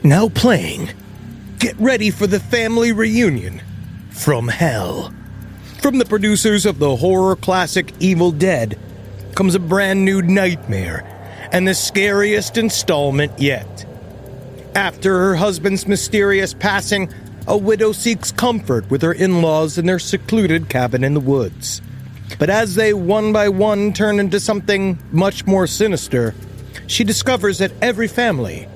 Now playing, get ready for the family reunion from hell. From the producers of the horror classic Evil Dead comes a brand new nightmare and the scariest installment yet. After her husband's mysterious passing, a widow seeks comfort with her in-laws in their secluded cabin in the woods. But as they one by one turn into something much more sinister, she discovers that every family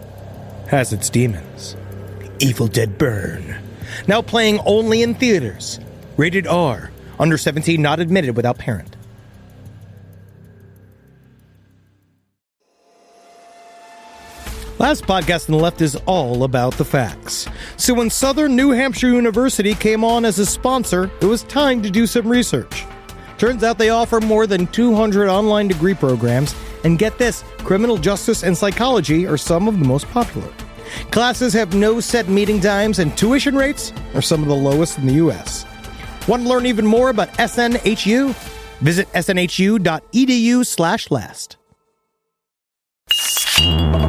has its demons. Evil Dead Burn. Now playing only in theaters. Rated R. Under 17, not admitted without parent. Last podcast on the left is all about the facts. So when Southern New Hampshire University came on as a sponsor, it was time to do some research. Turns out they offer more than 200 online degree programs, and get this, criminal justice and psychology are some of the most popular. Classes have no set meeting times, and tuition rates are some of the lowest in the U.S. Want to learn even more about SNHU? Visit snhu.edu/last.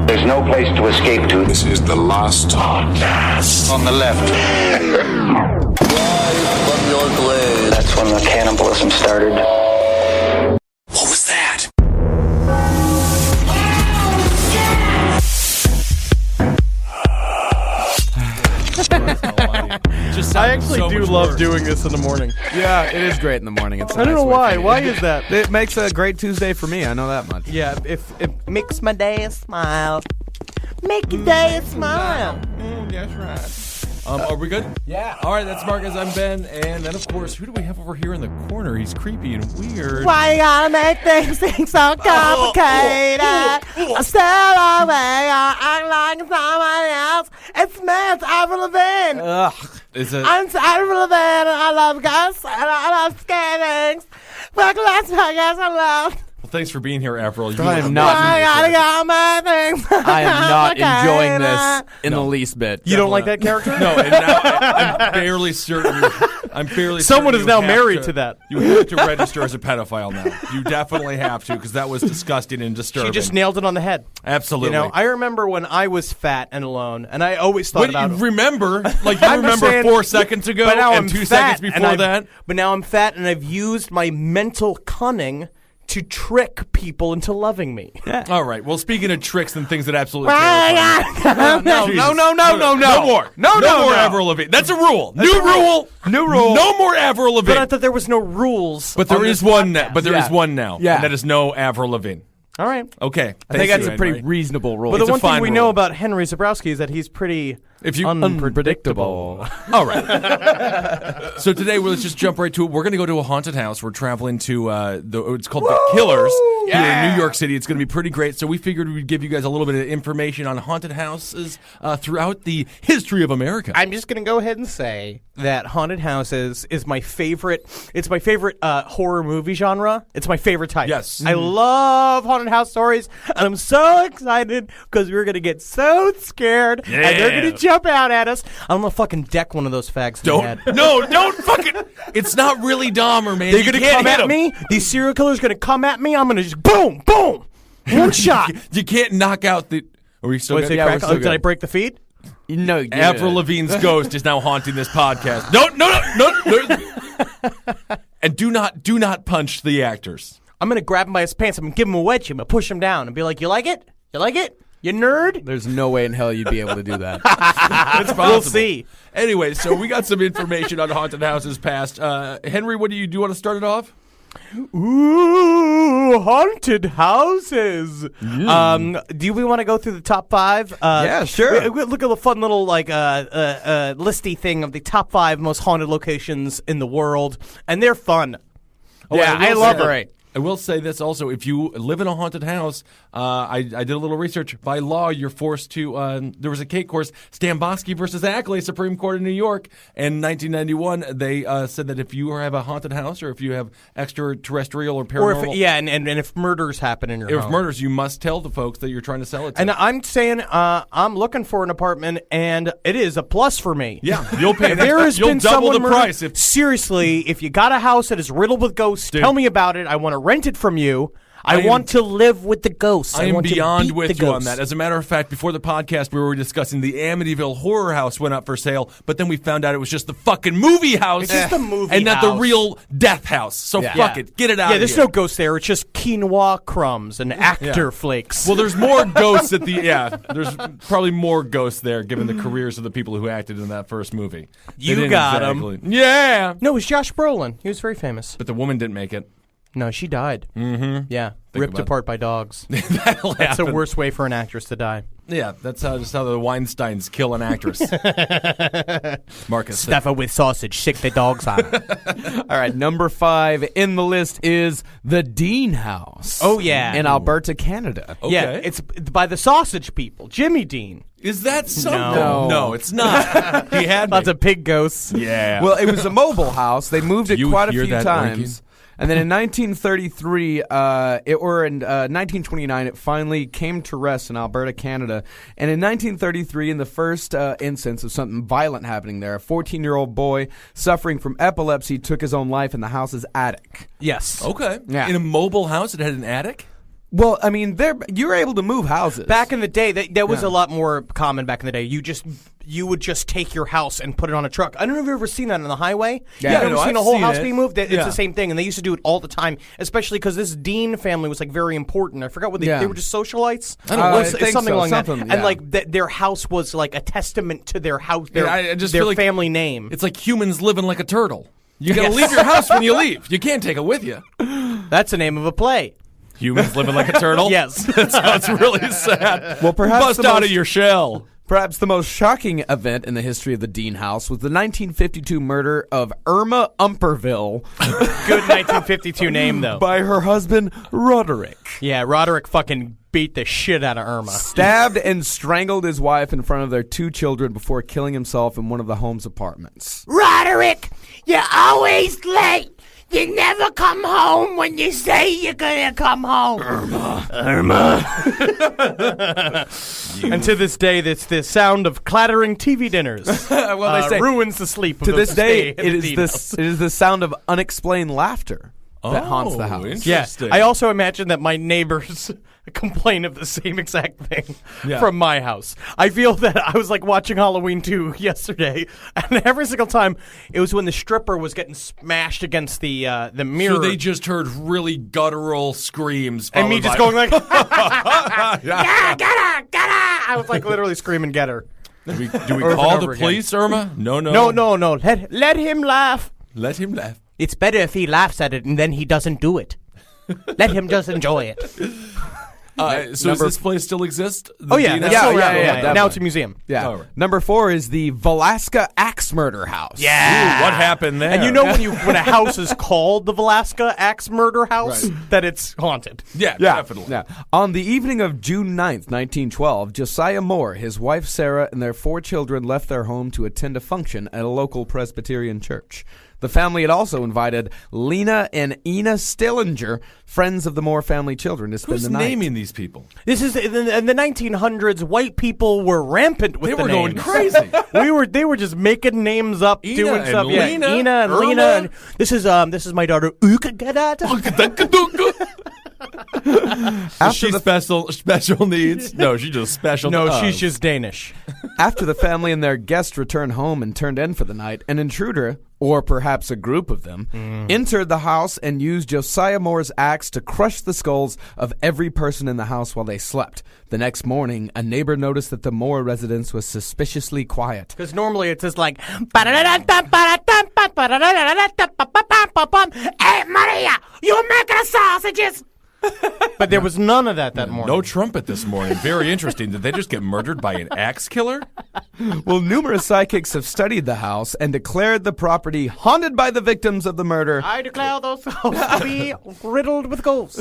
There's no place to escape to. This is the last podcast. On the left. Live from your grave. That's when the cannibalism started. What was that? I actually do love doing this in the morning. Yeah, it is great in the morning. It's I don't know why. Why is that? It makes a great Tuesday for me. I know that much. Yeah, if it makes my day a smile. Make your day a smile. That's right. Are we good? Yeah. All right, that's Marcus. I'm Ben. And then, of course, who do we have over here in the corner? He's creepy and weird. Why you gotta make things so complicated? I'm still away. I act like somebody else. It's me. It's Avril Lavigne. Ugh. Is it? I'm Avril Lavigne, and I love ghosts, and I love scary things. But last podcast I love. Well, thanks for being here, Avril. I am not. I gotta go my things. I am not enjoying this in the least bit. You don't like that character? No, and now I'm fairly certain. Someone is now married to that. You have to register as a pedophile now. You definitely have to, because that was disgusting and disturbing. She just nailed it on the head. Absolutely. You know, I remember when I was fat and alone, and I always thought about it. Remember? Like, you remember saying, 4 seconds ago but now and I'm 2 fat, seconds before that? But now I'm fat, and I've used my mental cunning to trick people into loving me. Yeah. All right. Well, speaking of tricks and things that absolutely No more Avril Lavigne. That's a rule. New rule. No more Avril Lavigne. But I thought there was no rules. But there is one now. But there is one now. Yeah. And that is no Avril Lavigne. All right. Okay. I think that's a pretty reasonable rule. But the It's a one thing fine we rule. know about Henry Zabrowski is that he's pretty unpredictable. All right. So today, let's just jump right to it. We're going to go to a haunted house. We're traveling to it's called The Killers here in New York City. It's going to be pretty great. So we figured we'd give you guys a little bit of information on haunted houses throughout the history of America. I'm just going to go ahead and say that haunted houses is my favorite. It's my favorite horror movie genre. It's my favorite type. Yes. I love haunted house stories, and I'm so excited because we're going to get so scared, and they're going to jump out at us. I'm going to fucking deck one of those fags in the head. Don't fucking. It's not really Dahmer, man. They're going to come at me. These serial killers are going to come at me. I'm going to just boom, boom, one shot. You can't knock out the. Are we still good? Did I break the feed? No, you Avril Lavigne's ghost is now haunting this podcast. No. And do not punch the actors. I'm going to grab him by his pants. I'm going to give him a wedgie. I'm going to push him down and be like, you like it? You like it? You nerd? There's no way in hell you'd be able to do that. It's possible. We'll see. Anyway, so we got some information on haunted houses past. Henry, what do you want to start it off? Ooh, haunted houses. Do we want to go through the top 5? Yeah, sure. Look at the fun little listy thing of the top 5 most haunted locations in the world, and they're fun. Yeah, I love it. I will say this also. If you live in a haunted house, I did a little research. By law, you're forced to there was a case course, Stambosky versus Ackley, Supreme Court in New York. In 1991, they said that if you have a haunted house or if you have extraterrestrial or paranormal. Or if, and if murders happen in your home. If murders, you must tell the folks that you're trying to sell it to. And I'm saying I'm looking for an apartment, and it is a plus for me. Yeah, you'll pay. You'll double the price. Seriously, if you got a house that is riddled with ghosts, tell me about it. I want to rent it from you. I want to live with the ghosts. I am want to beyond beat with the you on ghosts. that. As a matter of fact, before the podcast, we were discussing the Amityville Horror House went up for sale, but then we found out it was just the fucking movie house. It's just the movie and not the house. real death house. So fuck it. Get it out Yeah, of there's here. no ghosts there. It's just quinoa crumbs and actor flakes. Well, there's more ghosts at the... Yeah, there's probably more ghosts there, given the careers of the people who acted in that first movie. They You didn't got 'em. exactly- Yeah! No, it was Josh Brolin. He was very famous. But the woman didn't make it. No, she died. Mm-hmm. Yeah, ripped about it. apart by dogs. That'll That's the happen. worst way for an actress to die. Yeah, that's how the Weinsteins kill an actress. Marcus. Stuff her with sausage, sick the dogs on. All right, number 5 in the list is the Dean House. Oh, yeah. in Alberta, Canada. Okay. Yeah, it's by the sausage people. Jimmy Dean. Is that something? No. It's not. He had Lots me. of pig ghosts. Yeah. Well, it was a mobile house. They moved it You quite a hear few that, times. And then in 1933, in 1929, it finally came to rest in Alberta, Canada. And in 1933, in the first instance of something violent happening there, a 14-year-old boy suffering from epilepsy took his own life in the house's attic. Yes. okay. Yeah. In a mobile house, it had an attic? Well, I mean, you were able to move houses. Back in the day, that was a lot more common back in the day. You would just take your house and put it on a truck. I don't know if you've ever seen that on the highway. Yeah, You've ever no, seen I've a whole seen house it. being moved? It's Yeah. the same thing, and they used to do it all the time, especially because this Dean family was like very important. I forgot what they were just socialites. I don't know. I It's think something so, like that. something, And yeah. like their house was like a testament to their house, their, I just their feel like family name. It's like humans living like a turtle. You gotta Yes. leave your house when you leave. You can't take it with you. That's the name of a play. Humans living like a turtle? Yes. That sounds really sad. Well, perhaps Bust the out most- of your shell. Perhaps the most shocking event in the history of the Dean House was the 1952 murder of Irma Umperville Good 1952 name though. by her husband, Roderick. Yeah, Roderick fucking beat the shit out of Irma. Stabbed and strangled his wife in front of their 2 children before killing himself in one of the home's apartments. Roderick, you're always late. You never come home when you say you're gonna come home. And to this day, it's the sound of clattering TV dinners. Well, they say ruins the sleep. to of this the day, stay in it the is Dean this house. it is the sound of unexplained laughter that haunts the house. Interesting. Yeah, I also imagine that my neighbors complain of the same exact thing from my house. I feel that I was like watching Halloween 2 yesterday, and every single time it was when the stripper was getting smashed against the mirror. So they just heard really guttural screams. and me followed just by- going like, yeah, get her. I was like literally screaming, get her. Do we Over call and the over again. police, Irma? No. No. Let him laugh. Let him laugh. It's better if he laughs at it and then he doesn't do it. Let him just enjoy it. So does this place still exist? The Oh yeah, Dean that's House? still around. yeah, Now definitely. it's a museum. Yeah. All right. Number 4 is the Velasca Axe Murder House. Ooh, what happened there? And you know when a house is called the Velasca Axe Murder House, that it's haunted. Yeah, definitely. Yeah. On the evening of June 9th, 1912, Josiah Moore, his wife Sarah, and their 4 children left their home to attend a function at a local Presbyterian church. The family had also invited Lena and Ina Stillinger, friends of the Moore family children, to spend Who's the night. naming these people? This is in the 1900s. White people were rampant with They the were going names. crazy. They were just making names up, Ina doing and stuff. Yeah, Lena, Ina and Irma. Lena. And this is my daughter. Is she special needs? No, she just special. No, she's just Danish. After the family and their guests returned home and turned in for the night, an intruder, or perhaps a group of them, entered the house and used Josiah Moore's axe to crush the skulls of every person in the house while they slept. The next morning, a neighbor noticed that the Moore residence was suspiciously quiet. Because normally it's just like, Hey, Maria, you making sausages? but there was none of that morning. No trumpet this morning. Very interesting. Did they just get murdered by an axe killer? Well, numerous psychics have studied the house and declared the property haunted by the victims of the murder. I declare those houses to be riddled with ghosts.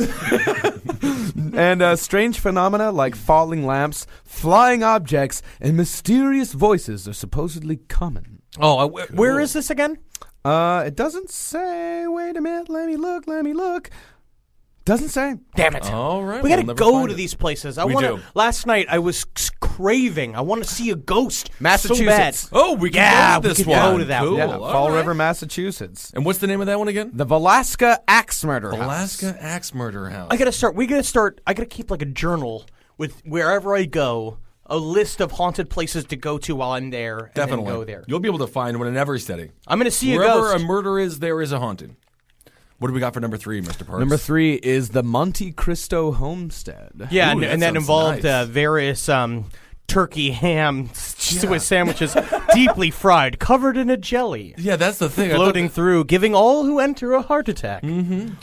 And strange phenomena like falling lamps, flying objects, and mysterious voices are supposedly common. Oh, where is this again? It doesn't say. Wait a minute. Let me look. Doesn't say. Damn it. All right. We got to we'll never go find to it. these places. We do. Last night, I was craving. I want to see a ghost. Massachusetts. So bad. Oh, we can Yeah, go to we this could one. go to that Cool. one. Yeah, All Fall right. River, Massachusetts. And what's the name of that one again? The Velasca Axe Murder House. Alaska Axe Murder House. I got to start. We got to start. I got to keep like a journal with wherever I go, a list of haunted places to go to while I'm there. And Definitely. then go there. You'll be able to find one in every setting. I'm going to see Wherever a ghost. a murder is, there is a haunting. What do we got for number 3, Mr. Parks? Number 3 is the Monte Cristo Homestead. Yeah, Ooh, and that that sounds involved nice. various turkey ham Swiss sandwiches, deeply fried, covered in a jelly, Yeah, that's the thing. I thought floating through, giving all who enter a heart attack. Do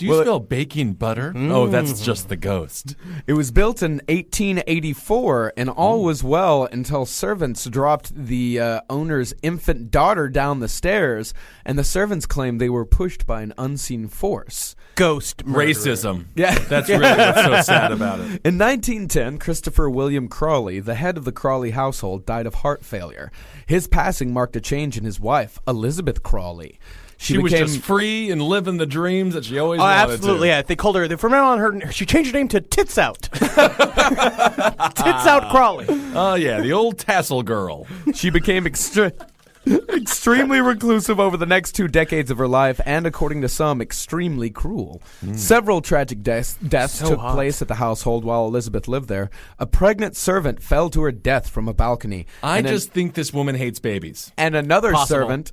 you smell baking butter? Oh, that's just the ghost. It was built in 1884, and all was well until servants dropped the owner's infant daughter down the stairs, and the servants claimed they were pushed by an unseen force. Ghost murderer. Racism. Yeah. That's really what's so sad about it. In 1910, Christopher William Crawley, the head of the Crawley household, died of heart failure. His passing marked a change in his wife, Elizabeth Crawley. She was just free and living the dreams that she always Oh, wanted absolutely, to. yeah. They called her, from now on, she changed her name to Tits Out. Tits Out Crawley. Oh, yeah, the old tassel girl. She became extremely reclusive over the next 2 decades of her life, and according to some, extremely cruel. Several tragic deaths took place at the household while Elizabeth lived there. A pregnant servant fell to her death from a balcony. I and just think this woman hates babies. and another Possible. servant,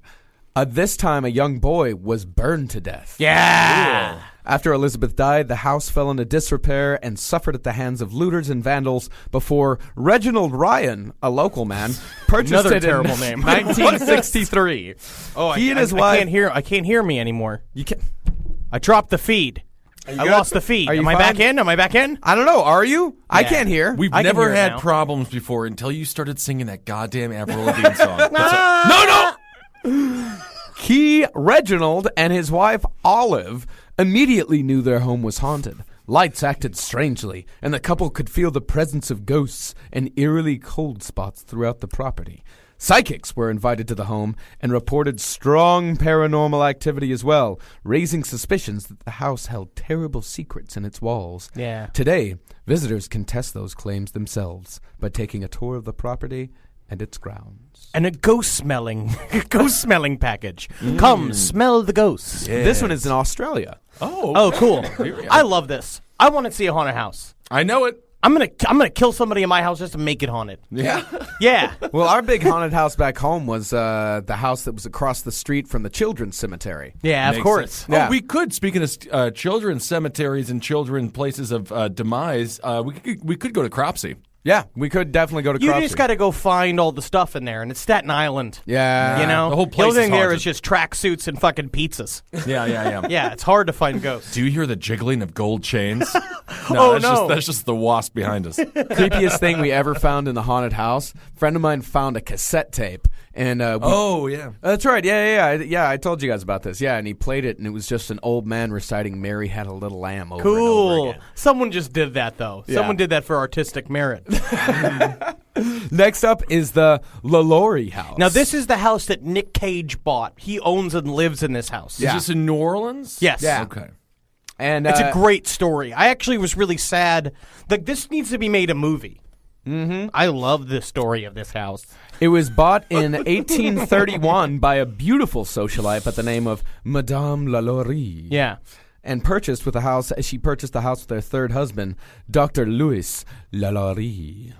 this time a young boy, was burned to death. Yeah. After Elizabeth died, the house fell into disrepair and suffered at the hands of looters and vandals before Reginald Ryan, a local man, purchased Another it terrible in name. 1963. Oh, He and his wife. I can't hear me anymore. You can't. I dropped the feed. I good? lost the feed. Are you Am I fine? back in? Am I back in? I don't know. Are you? I Yeah. can't hear. We've I can never hear it had now. problems before until you started singing that goddamn Avril Lavigne song. No! He, Reginald, and his wife, Olive, immediately knew their home was haunted. Lights acted strangely, and the couple could feel the presence of ghosts and eerily cold spots throughout the property. Psychics were invited to the home and reported strong paranormal activity as well, raising suspicions that the house held terrible secrets in its walls. Yeah. Today, visitors can test those claims themselves by taking a tour of the property and its grounds. And a ghost smelling package. Come, smell the ghosts. This one is in Australia. Oh, cool. I love this. I want to see a haunted house. I know it. I'm gonna kill somebody in my house just to make it haunted. Yeah. Yeah. Well, our big haunted house back home was the house that was across the street from the children's cemetery. Yeah, of Makes course. sense. Yeah. Oh, we could, speaking of children's cemeteries and children places of demise, we could go to Cropsey. Yeah, we could definitely go to You Cropsey. just got to go find all the stuff in there, and it's Staten Island. Yeah. You know, the whole place only is thing there haunted. is just tracksuits and fucking pizzas. Yeah. Yeah, it's hard to find ghosts. Do you hear the jiggling of gold chains? Oh, that's no. that's just the wasp behind us. Creepiest thing we ever found in the haunted house. A friend of mine found a cassette tape. And Oh, yeah. that's right. Yeah. I told you guys about this. Yeah, and he played it, and it was just an old man reciting "Mary Had a Little Lamb" over and over Cool. again. Someone just did that, though. Yeah. Someone did that for artistic merit. Next up is the LaLaurie house. Now, this is the house that Nick Cage bought. He owns and lives in this house. Yeah. Is this in New Orleans? Yes. Yeah. Okay. and It's a great story. I actually was really sad. Like, this needs to be made a movie. Mm-hmm. I love the story of this house. It was bought in 1831 by a beautiful socialite by the name of Madame LaLaurie. Yeah. And purchased with the house. She purchased the house with her third husband, Dr. Louis LaLaurie.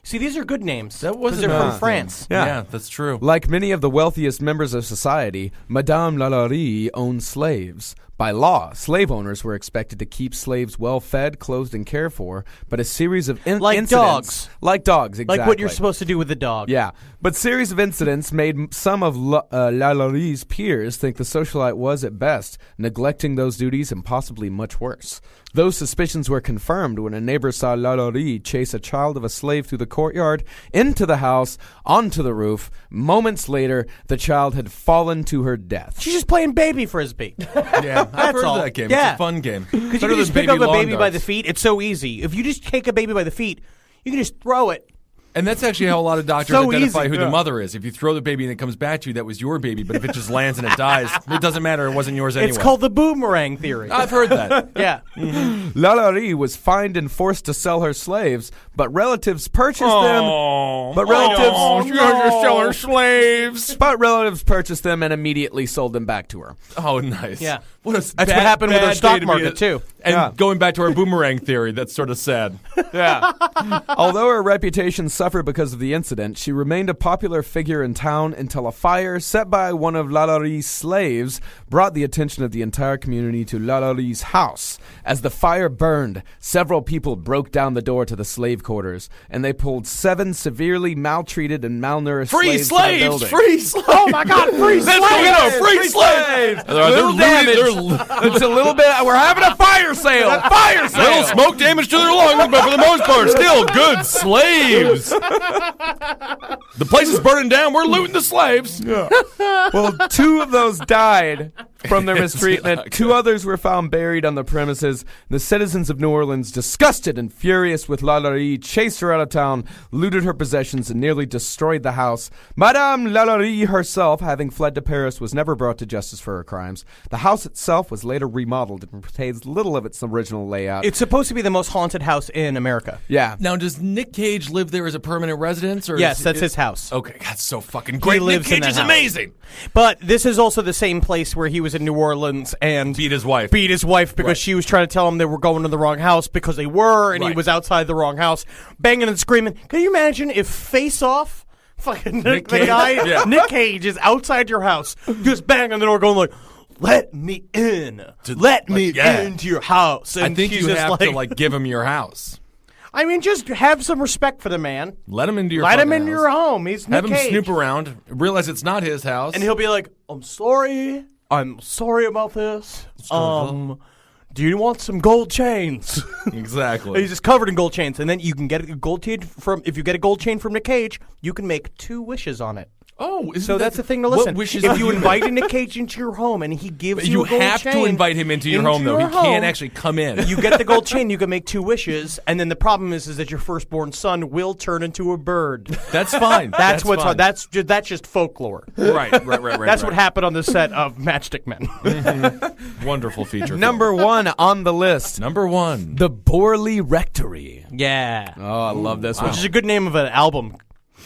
See, these are good names. That because wasn't they're a from France. Yeah, that's true. Like many of the wealthiest members of society, Madame LaLaurie owned slaves. By law, slave owners were expected to keep slaves well fed, clothed, and cared for, but a series of Like incidents... dogs. Like dogs, exactly. Like what you're supposed to do with a dog. Yeah, but series of incidents made some of LaLaurie's peers think the socialite was, at best, neglecting those duties and possibly much worse. Those suspicions were confirmed when a neighbor saw LaLaurie chase a child of a slave through the courtyard, into the house, onto the roof. Moments later, the child had fallen to her death. She's just playing baby frisbee. Yeah, I've heard all. of that game. Yeah. It's a fun game. Because you Better can just than pick up a lawn baby by the darts. feet. It's so easy. If you just take a baby by the feet, you can just throw it. And that's actually how a lot of doctors So identify easy. who the Yeah. mother is. If you throw the baby and it comes back to you, that was your baby. But if it just lands and it dies, it doesn't matter. It wasn't yours anyway. It's called the boomerang theory. I've heard that. Yeah. Lalaurie was fined and forced to sell her slaves, but relatives purchased them. But relatives, you're selling slaves. but relatives purchased them and immediately sold them back to her. Oh, nice. Yeah. That's what happened with our stock market, too. And going back to our boomerang theory, that's sort of sad. Yeah. Although her reputation suffered because of the incident, she remained a popular figure in town until a fire set by one of Lalaurie's slaves brought the attention of the entire community to Lalaurie's house. As the fire burned, several people broke down the door to the slave quarters, and they pulled 7 severely maltreated and malnourished Free slaves from the slaves! building. Free slaves! Oh my God, free Let's go get our free slaves! Little damage. It's a little bit. We're having a fire sale. Fire sale. Little smoke damage to their lungs, but for the most part, still good slaves. The place is burning down. We're looting the slaves. Well, 2 of those died from their mistreatment. 2 others were found buried on the premises. The citizens of New Orleans, disgusted and furious with Lalaurie, chased her out of town, looted her possessions, and nearly destroyed the house. Madame Lalaurie herself, having fled to Paris, was never brought to justice for her crimes. The house itself was later remodeled and retains little of its original layout. It's supposed to be the most haunted house in America. Yeah. Now, does Nick Cage live there as a permanent residence? Or Yes, that's his house. Okay, that's so fucking great. lives Nick in Cage that is house. amazing. But this is also the same place where he was in New Orleans and Beat his wife. because Right. she was trying to tell him they were going to the wrong house because they were, and he Right. was outside the wrong house, banging and screaming. Can you imagine if Face Off, fucking Nick the Cage? guy, Yeah. Nick Cage is outside your house, just banging on the door, going like, "Let me in, let me into your house." And I think he's you just have to give him your house. I mean, just have some respect for the man. Let him into your Let him fucking into house. your home. He's Nick Have him Cage. snoop around, realize it's not his house. And he'll be like, I'm sorry about this. Do you want some gold chains? Exactly. He's just covered in gold chains. And then you can get a gold chain if you get a gold chain from Nick Cage, you can make 2 wishes on it. Oh, So that's the thing to listen. What wishes If do you make? invite Nick Cage into your home and he gives you a gold have chain, to invite him into your home, though. He can't actually come in. You get the gold chain, you can make 2 wishes, and then the problem is that your firstborn son will turn into a bird. That's fine. That's what's fine. that's just folklore. Right. That's what happened on the set of Matchstick Men. Wonderful feature. Number 1 on the list. Number 1. The Borley Rectory. Yeah. Oh, I love this Which is a good name of an album.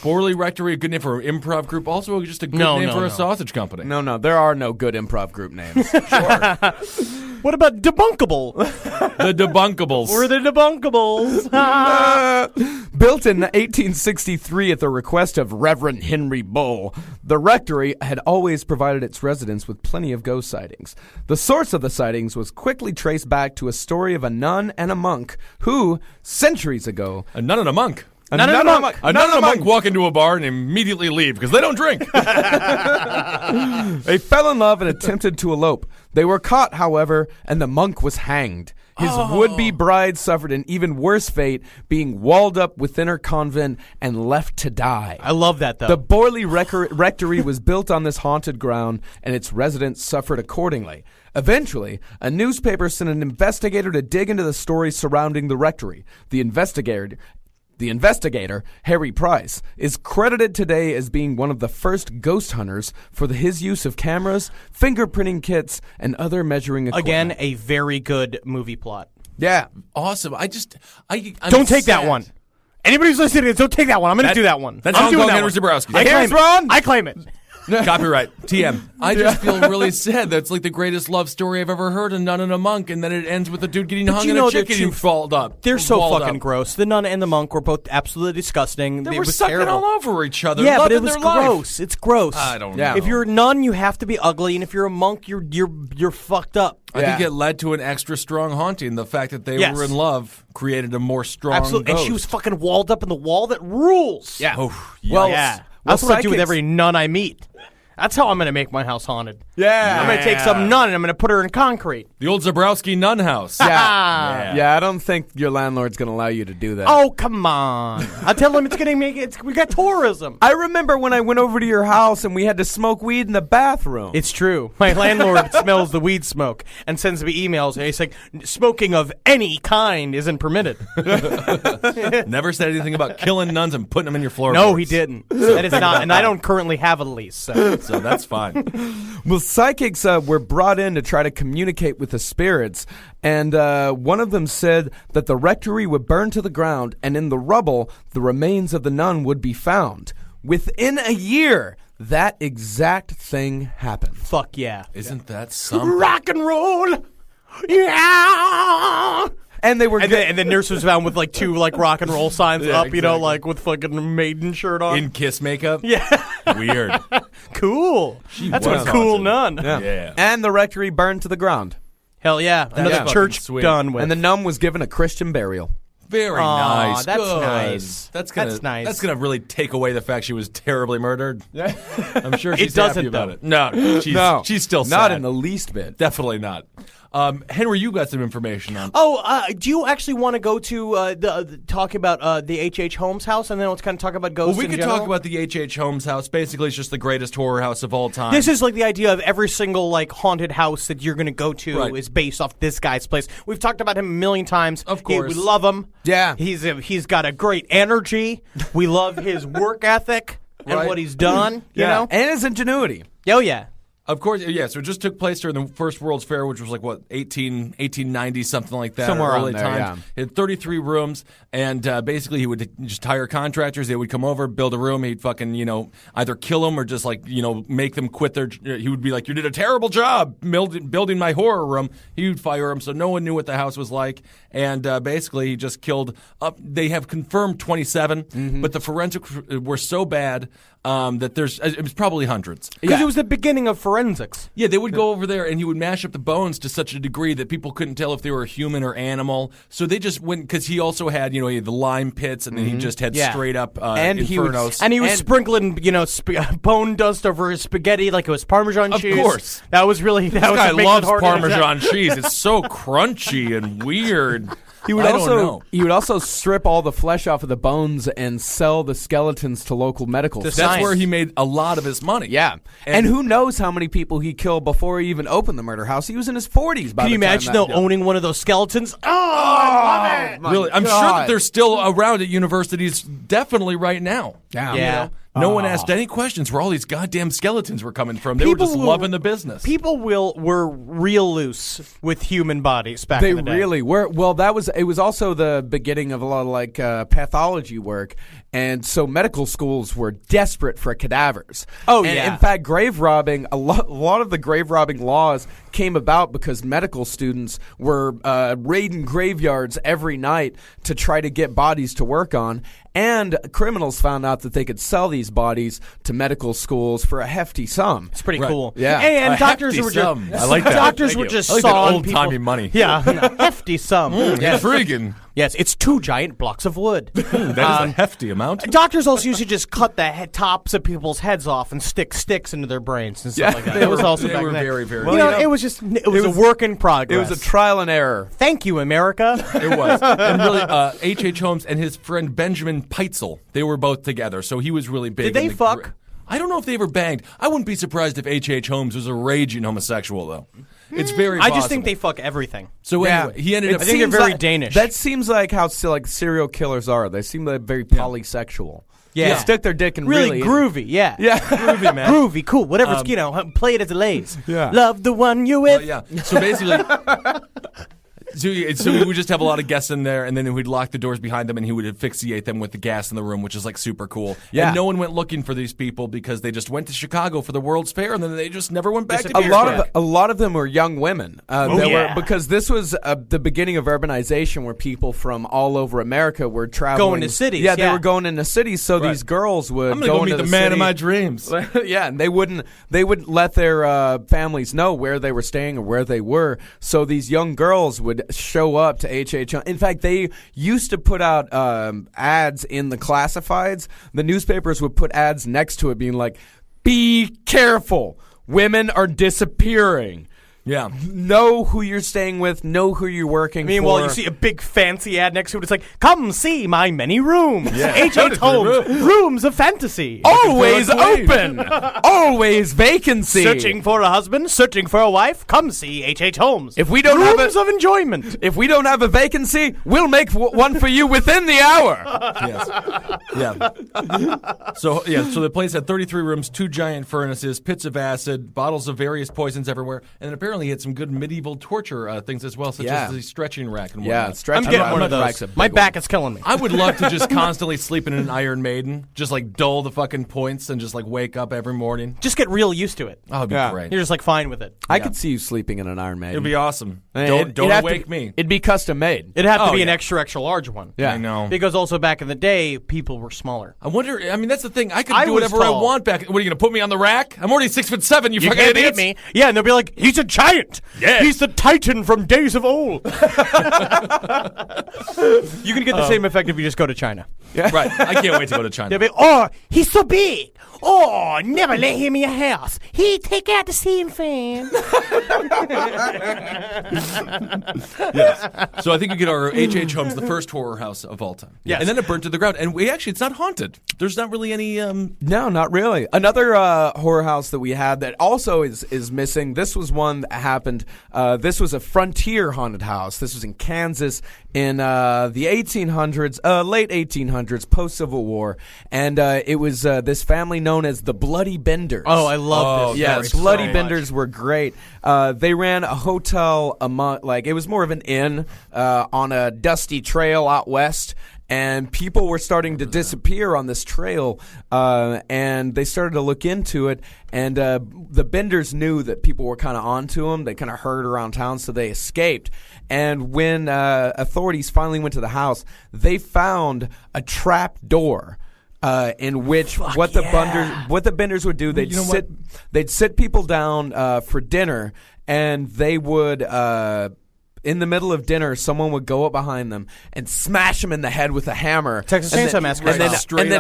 Borley Rectory, a good name for an improv group. Also, just a good No, name no, for no. a sausage company. No, there are no good improv group names. What about Debunkable? The Debunkables. We're the Debunkables. Built in 1863 at the request of Reverend Henry Bull, the rectory had always provided its residents with plenty of ghost sightings. The source of the sightings was quickly traced back to a story of a nun and a monk who, centuries ago, A nun and a monk. A nun and a monk walk into a bar and immediately leave because they don't drink. They fell in love and attempted to elope. They were caught, however, and the monk was hanged. His would-be bride suffered an even worse fate, being walled up within her convent and left to die. I love that, though. The Borley Rectory was built on this haunted ground, and its residents suffered accordingly. Eventually, a newspaper sent an investigator to dig into the story surrounding the rectory. The investigator, Harry Price, is credited today as being one of the first ghost hunters for his use of cameras, fingerprinting kits, and other measuring equipment. Again, a very good movie plot. Yeah. Awesome. I'm Don't take that sad. one. Anybody who's listening to this, don't take that one. I'm going to do that one. That's I'm Hong doing Kong that Henry one. Zabrowski. I claim it. I claim it. Copyright. TM. I just feel really sad. That's like the greatest love story I've ever heard, a nun and a monk, and then it ends with a dude getting hung you and know a chick they're getting too- folded up. They're so walled fucking up. gross. The nun and the monk were both absolutely disgusting. They It were was sucking terrible. all over each other. Yeah, but loving it was their life. gross. It's gross. I don't Yeah. know. If you're a nun, you have to be ugly, and if you're a monk, you're fucked up. I think Yeah. it led to an extra strong haunting. The fact that they Yes. were in love created a more strong Absolutely. And she was fucking walled up in the wall. That rules. Yeah. Oh, Well, Yeah. well, That's what I do with psychics- every nun I meet. That's how I'm going to make my house haunted. Yeah. I'm going to take some nun and I'm going to put her in concrete. The old Zabrowski nun house. Yeah, I don't think your landlord's going to allow you to do that. Oh, come on. I tell him it's going to make it. We got tourism. I remember when I went over to your house and we had to smoke weed in the bathroom. It's true. My landlord smells the weed smoke and sends me emails. And he's like, smoking of any kind isn't permitted. Never said anything about killing nuns and putting them in your floorboards. No, he didn't. That is not. And I don't currently have a lease. So that's fine. Well, psychics were brought in to try to communicate with the spirits, and one of them said that the rectory would burn to the ground, and in the rubble, the remains of the nun would be found. Within a year, that exact thing happened. fuck yeah. Isn't that something? Rock and roll. Yeah. And they were And the nurse was found with like two like rock and roll signs Yeah, up, you know, exactly. like with fucking maiden shirt on. In Kiss makeup? Yeah. Weird. Cool. That's was a cool haunted. nun. Yeah. And the rectory burned to the ground. Hell yeah. Another fucking church sweet. done with. And the nun was given a Christian burial. Very Aw, nice. that's Good. nice. That's gonna That's nice. That's gonna really take away the fact she was terribly murdered. I'm sure she's doesn't, happy about though. it. No, she's still sad. Not in the least bit. Definitely not. Henry, you got some information on. do you actually want to go to talk about the H.H. Holmes house, and then let's kind of talk about ghosts? Well, we in could general? talk about the H.H. Holmes house. Basically, it's just the greatest horror house of all time. This is like the idea of every single like haunted house that you're going to go to Right. is based off this guy's place. We've talked about him a million times. Of course. We love him. Yeah. He's got a great energy. We love his work ethic and Right. what he's done. You know? And his ingenuity. Oh yeah. Of course, yeah. So it just took place during the First World's Fair, which was like, 1890, something like that. Somewhere or around early there, times. It had 33 rooms, and basically he would just hire contractors. They would come over, build a room. He'd fucking, either kill them or just like, make them quit their. He would be like, "You did a terrible job building my horror room." He would fire them, so no one knew what the house was like. And basically, he just killed up. They have confirmed 27, but the forensics were so bad that it was probably hundreds. Because it was the beginning of forensics. Yeah, they would go over there and he would mash up the bones to such a degree that people couldn't tell if they were human or animal. So they just went, because he also had, he had the lime pits, and then he just had Yeah. straight up And he would- infernos. And he was sprinkling, bone dust over his spaghetti like it was Parmesan Of cheese. course. That was really that This was guy what makes it loves hard to Parmesan cheese. It's so crunchy and weird. He would I also don't know. he would also strip all the flesh off of the bones and sell the skeletons to local medical To stores. That's Science. where he made a lot of his money. Yeah. And who knows how many people he killed before he even opened the murder house. He was in his 40s by Can you the time imagine that- though owning one of those skeletons? Oh, I love it. Really, I'm sure that they're still around at universities definitely right now. Yeah. Yeah. No one asked any questions where all these goddamn skeletons were coming from. They were just People loving the business. People were real loose with human bodies back They in the day. really were. Well, it was also the beginning of a lot of like pathology work, and so medical schools were desperate for cadavers. Oh, And yeah. In fact, grave robbing. A lot of the grave robbing laws came about because medical students were raiding graveyards every night to try to get bodies to work on. And criminals found out that they could sell these bodies to medical schools for a hefty sum. It's pretty Right. cool. Yeah. And A doctors hefty were sum. just I like that. doctors Thank were you. just I like that sawing old-timey people- money. Yeah, hefty sum. Intriguing. Yes, it's 2 giant blocks of wood. That is a hefty amount. Doctors also used to just cut the tops of people's heads off and stick sticks into their brains and stuff like that. They That was were- also they back were then. very, very You good. know, it was a work in It progress. was a trial and error. Thank you, America. It was. And really, H.H. Holmes and his friend Benjamin Peitzel, they were both together, so he was really big. Did they in the fuck? I don't know if they ever banged. I wouldn't be surprised if H.H. Holmes was a raging homosexual, though. It's very I possible. just think they fuck everything. So anyway, he ended up... I think they're Seems very like- Danish. That seems like how like serial killers are. They seem like very polysexual. Yeah. They stick their dick in Really groovy, yeah. Yeah. Groovy, man. Groovy, cool. Whatever, play it as it lays. Yeah. Love the one you with. Yeah. So basically... So we would just have a lot of guests in there, and then we'd lock the doors behind them, and he would asphyxiate them with the gas in the room, which is like super cool. Yeah. And no one went looking for these people because they just went to Chicago for the World's Fair, and then they just never went back to A New lot York. of a lot of them were young women. yeah. Because this was the beginning of urbanization, where people from all over America were traveling, Going to cities, Yeah, they yeah. were going into cities. So these girls would I'm gonna go meet into the man city. of my dreams. Yeah, and they wouldn't let their families know where they were staying or where they were. So these young girls would show up to H.H. In fact, they used to put out ads in the classifieds. The newspapers would put ads next to it being like, be careful. Women are disappearing. Yeah. Know who you're staying with. Know who you're working for. Meanwhile, you see a big fancy ad next to it. It's like, come see my many rooms. Yeah. H.H. Holmes, rooms of fantasy. Always open. Always vacancy. Searching for a husband, searching for a wife. Come see H.H. Holmes. If we don't have rooms of enjoyment. If we don't have a vacancy, we'll make one for you within the hour. Yes. Yeah. So the place had 33 rooms, 2 giant furnaces, pits of acid, bottles of various poisons everywhere, and apparently he had some good medieval torture things as well, such as the stretching rack and whatnot. Yeah, stretching I'm getting rack. one of those. My back is killing me. I would love to just constantly sleep in an Iron Maiden, just like dull the fucking points and just like wake up every morning. Just get real used to it. Oh, it'd be great. You're just like fine with it. I could see you sleeping in an Iron Maiden. It'd be awesome. It'd Don't have to wake me. It'd be custom made. It'd have to be an extra large one. Yeah. I know. Because also back in the day, people were smaller. I wonder. I mean, that's the thing. I could I do was whatever I tall. want back. What are you going to put me on the rack? I'm already 6'7". You fucking can't beat idiots. me. Yeah, and they'll be like, he's a giant. Yeah. He's the Titan from days of old. You can get the same effect if you just go to China. Right. I can't wait to go to China. They'll be, oh, he's so big. Oh, never let him in your house. He take out the ceiling fan. Yes. So I think you get our H.H. Holmes, the first horror house of all time. Yes. And then it burnt to the ground. And it's not haunted. There's not really any. No, not really. Another horror house that we had that also is missing. This was one that happened. This was a frontier haunted house. This was in Kansas in the 1800s, late 1800s, post-Civil War. And it was this family known as the Bloody Benders. Oh, I love this. Yes, Bloody Benders were great. They ran a hotel it was more of an inn on a dusty trail out west. And people were starting to disappear on this trail, and they started to look into it. And the Benders knew that people were kind of onto them. They kind of heard around town, so they escaped. And when authorities finally went to the house, they found a trap door. In which what the Benders would do, they'd sit people down for dinner, and they would in the middle of dinner, someone would go up behind them and smash them in the head with a hammer. Texas Chainsaw Massacre. And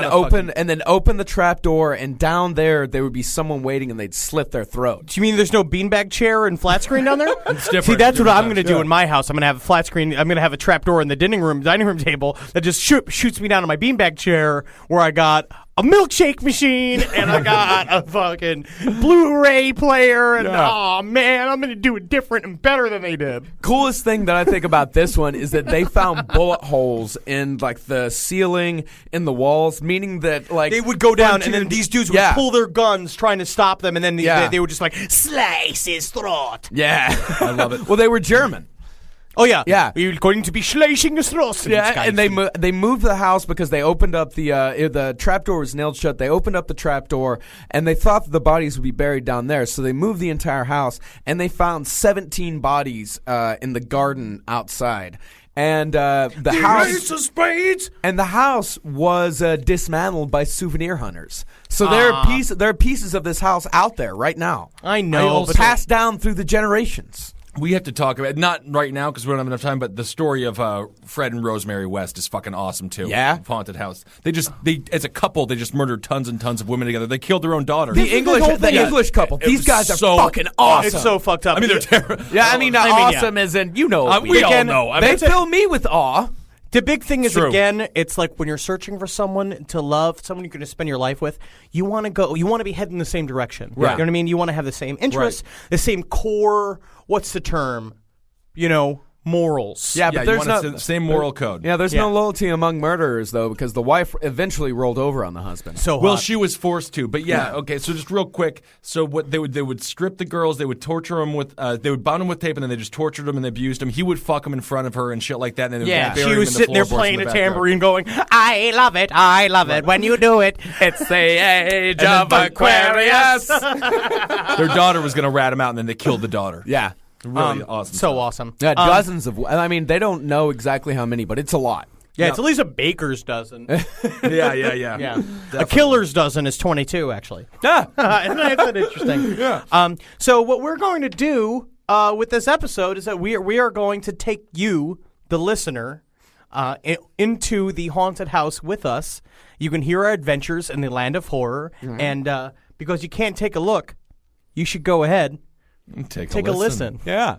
then open the trap door, and down there would be someone waiting, and they'd slit their throat. Do you mean there's no beanbag chair and flat screen down there? different. See, that's what I'm going to do Yeah. in my house. I'm going to have a flat screen. I'm going to have a trap door in the dining room table that just shoots me down on my beanbag chair where I got a milkshake machine and I got a fucking Blu-ray player. And oh man, I'm going to do it different and better than they did. Coolest thing that I think about this one is that they found bullet holes in like the ceiling, in the walls, meaning that like They would go down and then these dudes would pull their guns trying to stop them, and then they would just like slice his throat. Yeah, I love it. Well, they were German. Oh yeah, Yeah. You're going to be slicing his throat. Yeah, and they moved the house because they opened up the trapdoor was nailed shut. They opened up the trapdoor, and they thought that the bodies would be buried down there. So they moved the entire house, and they found 17 bodies in the garden outside. And the house was dismantled by souvenir hunters. So there are pieces of this house out there right now. I know, but passed down through the generations. We have to talk about, not right now because we don't have enough time, but the story of Fred and Rosemary West is fucking awesome too. Yeah? Haunted house. They as a couple, they just murdered tons and tons of women together. They killed their own daughter. The English couple. These guys are so fucking awesome. it's so fucked up. I mean, they're terrible. Yeah, I mean, awesome as in, we all know. I They mean, fill me with awe. The big thing is, True. again, it's like when you're searching for someone to love, someone you're going to spend your life with, you want to be heading in the same direction. Right. You know what I mean? You want to have the same interests, the same core, what's the term? Morals. Yeah, but you there's want no the same moral code. Yeah, there's no loyalty among murderers though, because the wife eventually rolled over on the husband. So Well, hot. she was forced to, but okay. So just real quick, so what they would strip the girls, they would torture them with, they would bind them with tape, and then they just tortured them and they abused them. He would fuck them in front of her and shit like that. And then they would bury she him was in the sitting there floorboards playing in a the backyard. tambourine, going, "I love it when you do it." It's the age of Aquarius. Their daughter was going to rat him out, and then they killed the daughter. Yeah. Really awesome. So stuff. awesome. Yeah, dozens of. I mean, they don't know exactly how many, but it's a lot. Yeah, it's at least a baker's dozen. Yeah. Yeah, a killer's dozen is 22, actually. Ah. Isn't that interesting? Yeah. So what we're going to do with this episode is that we are going to take you, the listener, into the haunted house with us. You can hear our adventures in the land of horror and because you can't take a look, you should go ahead, Take a listen. Yeah.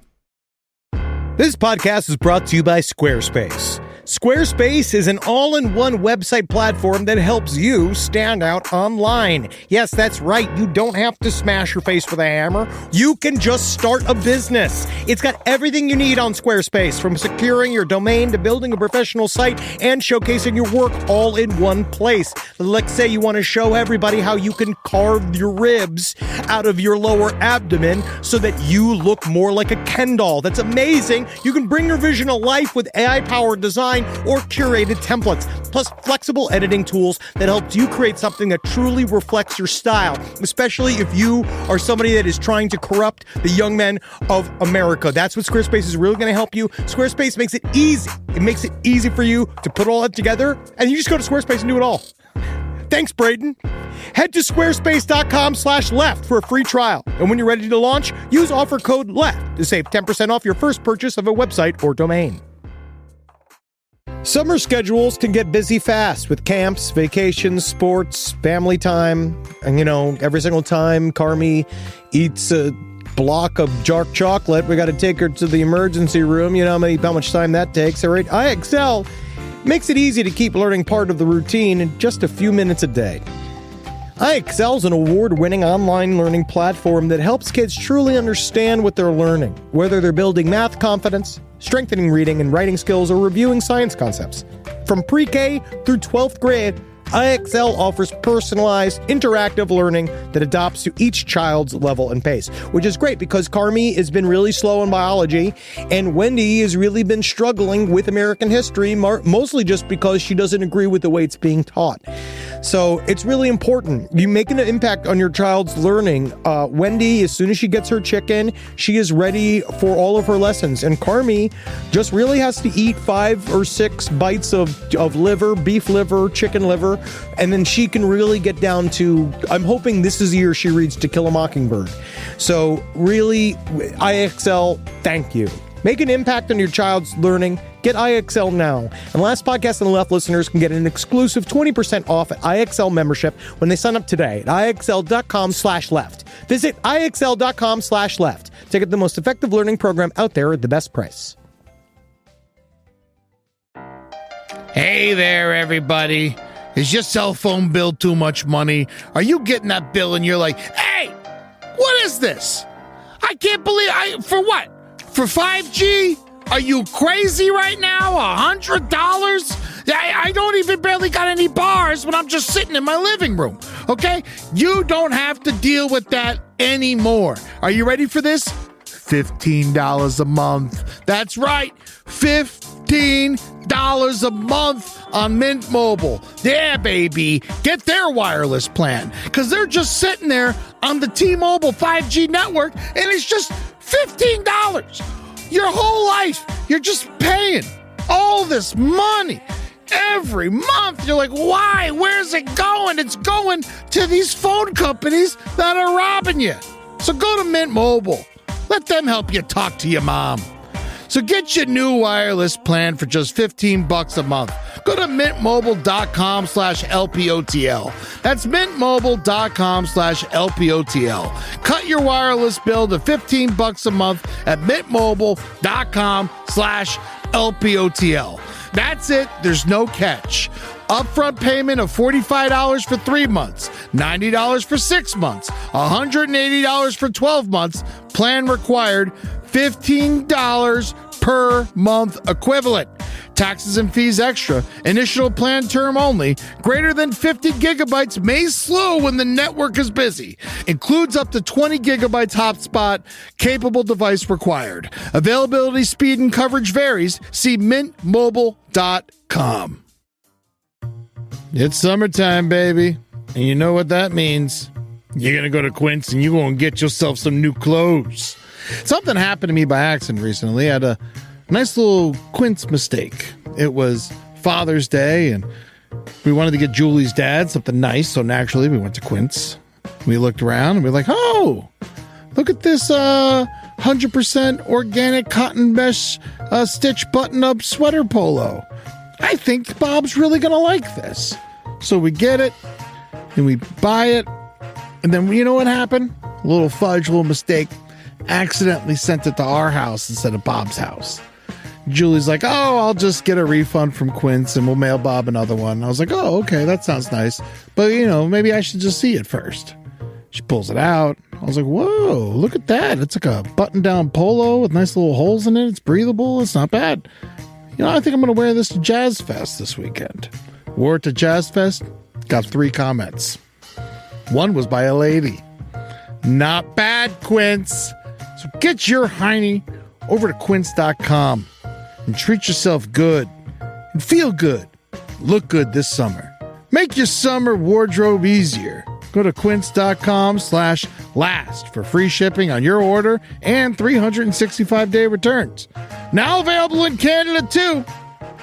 This podcast is brought to you by Squarespace. Squarespace is an all-in-one website platform that helps you stand out online. Yes, that's right. You don't have to smash your face with a hammer. You can just start a business. It's got everything you need on Squarespace, from securing your domain to building a professional site and showcasing your work all in one place. Let's say you want to show everybody how you can carve your ribs out of your lower abdomen so that you look more like a Ken doll. That's amazing. You can bring your vision to life with AI-powered design or curated templates, plus flexible editing tools that helps you create something that truly reflects your style, especially if you are somebody that is trying to corrupt the young men of America. That's what Squarespace is really going to help you. Squarespace makes it easy. It makes it easy for you to put all that together, and you just go to Squarespace and do it all. Thanks, Braden. Head to squarespace.com/left for a free trial. And when you're ready to launch, use offer code LEFT to save 10% off your first purchase of a website or domain. Summer schedules can get busy fast with camps, vacations, sports, family time. And, every single time Carmi eats a block of dark chocolate, we got to take her to the emergency room. You know how much time that takes, all right? IXL makes it easy to keep learning part of the routine in just a few minutes a day. IXL is an award-winning online learning platform that helps kids truly understand what they're learning, whether they're building math confidence, strengthening reading and writing skills, or reviewing science concepts. From pre-K through 12th grade, IXL offers personalized, interactive learning that adapts to each child's level and pace, which is great because Carmi has been really slow in biology, and Wendy has really been struggling with American history, mostly just because she doesn't agree with the way it's being taught. So it's really important. You make an impact on your child's learning. Wendy, as soon as she gets her chicken, she is ready for all of her lessons. And Carmi just really has to eat 5 or 6 bites of liver, beef liver, chicken liver, and then she can really get down to, I'm hoping this is the year she reads To Kill a Mockingbird. So really, IXL, thank you. Make an impact on your child's learning. Get IXL now. And Last Podcast on the Left listeners can get an exclusive 20% off at IXL membership when they sign up today at IXL.com/left. Visit IXL.com/left to get the most effective learning program out there at the best price. Hey there, everybody. Is your cell phone bill too much money? Are you getting that bill and you're like, hey, what is this? I can't believe for what? For 5G? Are you crazy right now? $100? I don't even barely got any bars when I'm just sitting in my living room, okay? You don't have to deal with that anymore. Are you ready for this? $15 a month. That's right, $15 a month on Mint Mobile. Yeah, baby. Get their wireless plan, because they're just sitting there on the T-Mobile 5G network, and it's just $15. Your whole life, you're just paying all this money every month. You're like, why? Where's it going? It's going to these phone companies that are robbing you. So go to Mint Mobile. Let them help you talk to your mom. So get your new wireless plan for just $15 a month. Go to mintmobile.com/LPOTL. That's mintmobile.com/LPOTL. Cut your wireless bill to $15 a month at mintmobile.com/LPOTL. That's it. There's no catch. Upfront payment of $45 for 3 months, $90 for 6 months, $180 for 12 months. Plan required, $15 per month equivalent. Taxes and fees extra. Initial plan term only. Greater than 50 gigabytes may slow when the network is busy. Includes up to 20 gigabytes hotspot. Capable device required. Availability, speed, and coverage varies. See mintmobile.com. It's summertime, baby. And you know what that means. You're going to go to Quince and you're going to get yourself some new clothes. Something happened to me by accident recently. I had a nice little Quince mistake. It was Father's Day, and we wanted to get Julie's dad something nice, so naturally we went to Quince. We looked around, and we were like, oh, look at this 100% organic cotton mesh stitch button-up sweater polo. I think Bob's really going to like this. So we get it, and we buy it, And then you know what happened? A little fudge, a little mistake. Accidentally sent it to our house instead of Bob's house. Julie's like, oh, I'll just get a refund from Quince and we'll mail Bob another one. I was like, oh, okay, that sounds nice. But, maybe I should just see it first. She pulls it out. I was like, whoa, look at that. It's like a button-down polo with nice little holes in it. It's breathable. It's not bad. I think I'm going to wear this to Jazz Fest this weekend. Wore it to Jazz Fest. Got 3 comments. One was by a lady. Not bad, Quince. So get your hiney over to quince.com and treat yourself good and feel good. Look good this summer. Make your summer wardrobe easier. Go to quince.com/last for free shipping on your order and 365-day returns. Now available in Canada too.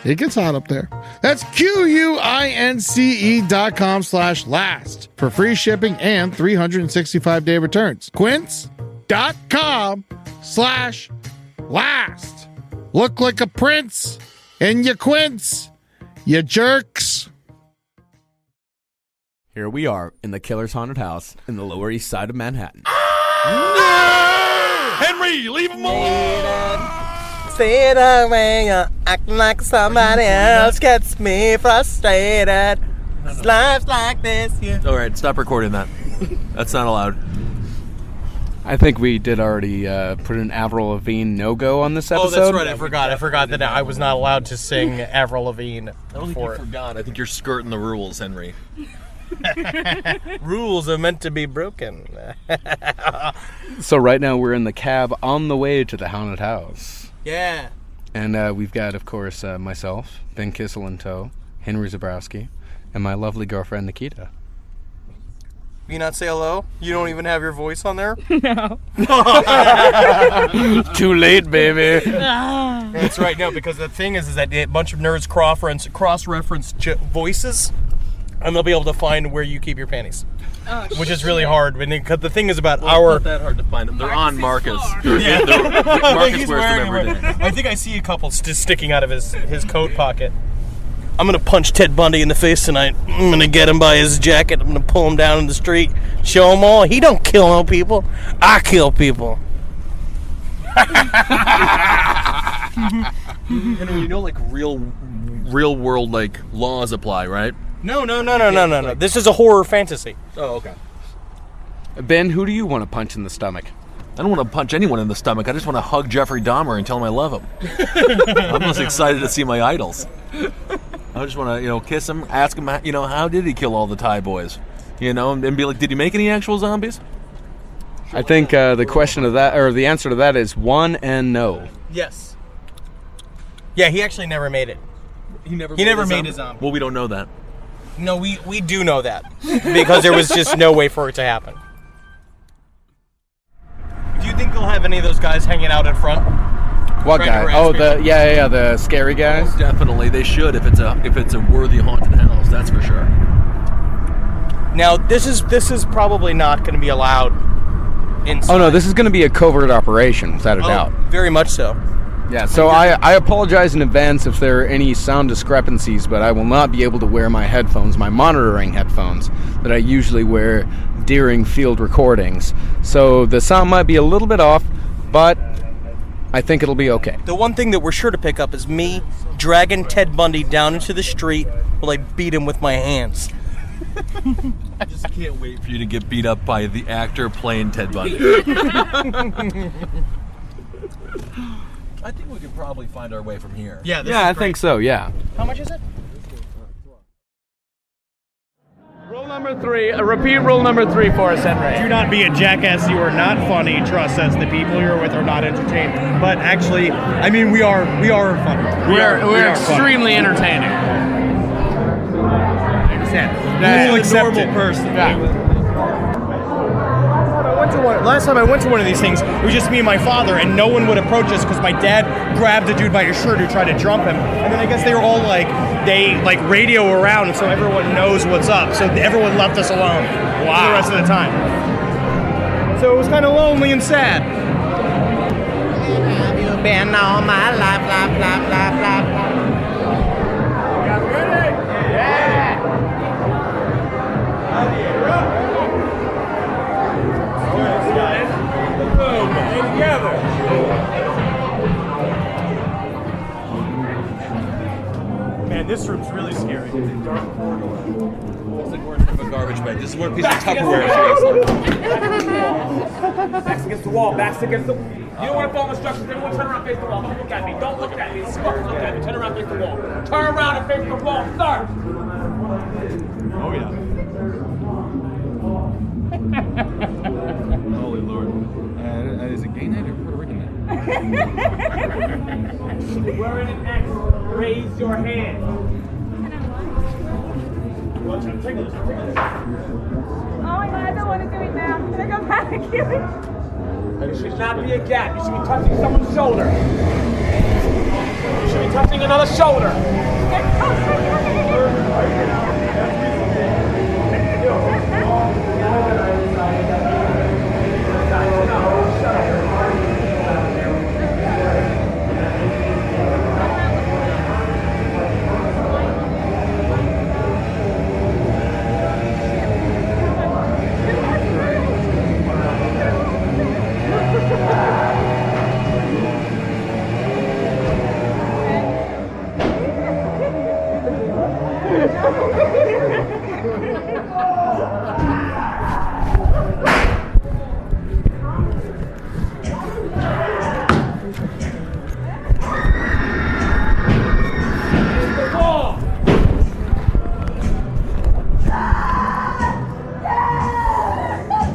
It gets hot up there. That's QUINCE.com/last for free shipping and 365-day returns. Quince.com/last. Look like a prince in your quince, you jerks. Here we are in the Killer's Haunted House in the Lower East Side of Manhattan. Henry, leave him alone! Say the way you act like somebody else gets me frustrated. Life's like this. All right, stop recording that. That's not allowed. I think we did already put an Avril Lavigne no-go on this episode. Oh, that's right. I forgot that I was not allowed to sing Avril Lavigne. I don't think you forgot. I think you're skirting the rules, Henry. Rules are meant to be broken. So right now we're in the cab on the way to the haunted house. Yeah. And we've got, of course, myself, Ben Kissel in tow, Henry Zabrowski, and my lovely girlfriend, Nikita. You not say hello? You don't even have your voice on there? No. Too late, baby. That's right. No, because the thing is that a bunch of nerds cross-reference voices, and they'll be able to find where you keep your panties. Oh, which is really hard. Because the thing is about It's our... not that hard to find them. They're on Marcus. Yeah. Marcus He's wears them wearing every day. I think I see a couple just sticking out of his coat pocket. I'm going to punch Ted Bundy in the face tonight. I'm going to get him by his jacket. I'm going to pull him down in the street. Show him all. He don't kill no people. I kill people. Henry, you know, like real world like laws apply, right? No. This is a horror fantasy. Oh, okay. Ben, who do you want to punch in the stomach? I don't want to punch anyone in the stomach. I just want to hug Jeffrey Dahmer and tell him I love him. I'm just excited to see my idols. I just want to, kiss him, ask him, how did he kill all the Thai boys? And be like, did he make any actual zombies? I think the question of that, or the answer to that is 1 and no. Yes. Yeah, he actually never made it. He never made a zombie. Well, we don't know that. No, we do know that. Because there was just no way for it to happen. Do you think they'll have any of those guys hanging out in front? What guy? Oh, the scary guys. Most definitely, they should if it's a worthy haunted house. That's for sure. Now, this is probably not going to be allowed inside. Oh no, this is going to be a covert operation, without a doubt. Very much so. Yeah, so I apologize in advance if there are any sound discrepancies, but I will not be able to wear my headphones, my monitoring headphones, that I usually wear during field recordings. So the sound might be a little bit off, but I think it'll be okay. The one thing that we're sure to pick up is me dragging Ted Bundy down into the street while I beat him with my hands. I just can't wait for you to get beat up by the actor playing Ted Bundy. I think we could probably find our way from here. Yeah, I think so, yeah. How much is it? Rule number 3. Repeat rule number 3 for us, Henry. Do not be a jackass. You are not funny. Trust us. The people you're with are not entertained. But actually, I mean, we are funny. We are extremely entertaining. We'll accept normal person. Yeah. Last time I went to one of these things, it was just me and my father, and no one would approach us because my dad grabbed a dude by his shirt who tried to jump him. And then I guess they were all they radio around, so everyone knows what's up. So everyone left us alone for the rest of the time. So it was kind of lonely and sad. You've been all my life. room's really scary. It's like we're in front of a garbage bag. This is where a piece of Tupperware is. Backs against the wall. Backs against the. You don't want to follow instructions. Everyone turn around, face the wall. Don't look at me. Don't look at me. Look at me. Turn around, face the wall. Turn around and face the wall. Start. Oh yeah. Holy Lord. Is it gay night or Puerto Rican night? Wearing an X. Raise your hand. Oh my god, I don't want to do it now. Can I go back? There should not be a gap. You should be touching someone's shoulder. You should be touching another shoulder.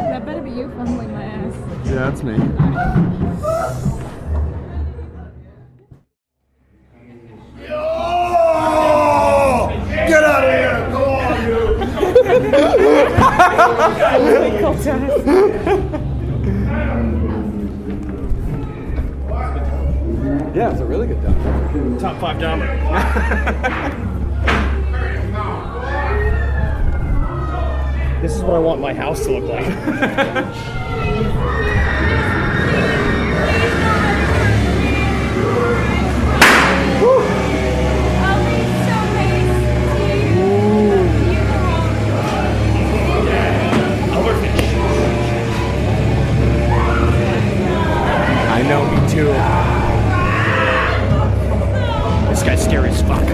That better be you fumbling my ass. Yeah, that's me. Get out of here! Go on, you! Yeah, it's a really good dunk. Top 5 dominant. This is what I want my house to look like. I know, me too. This guy's scary as fuck.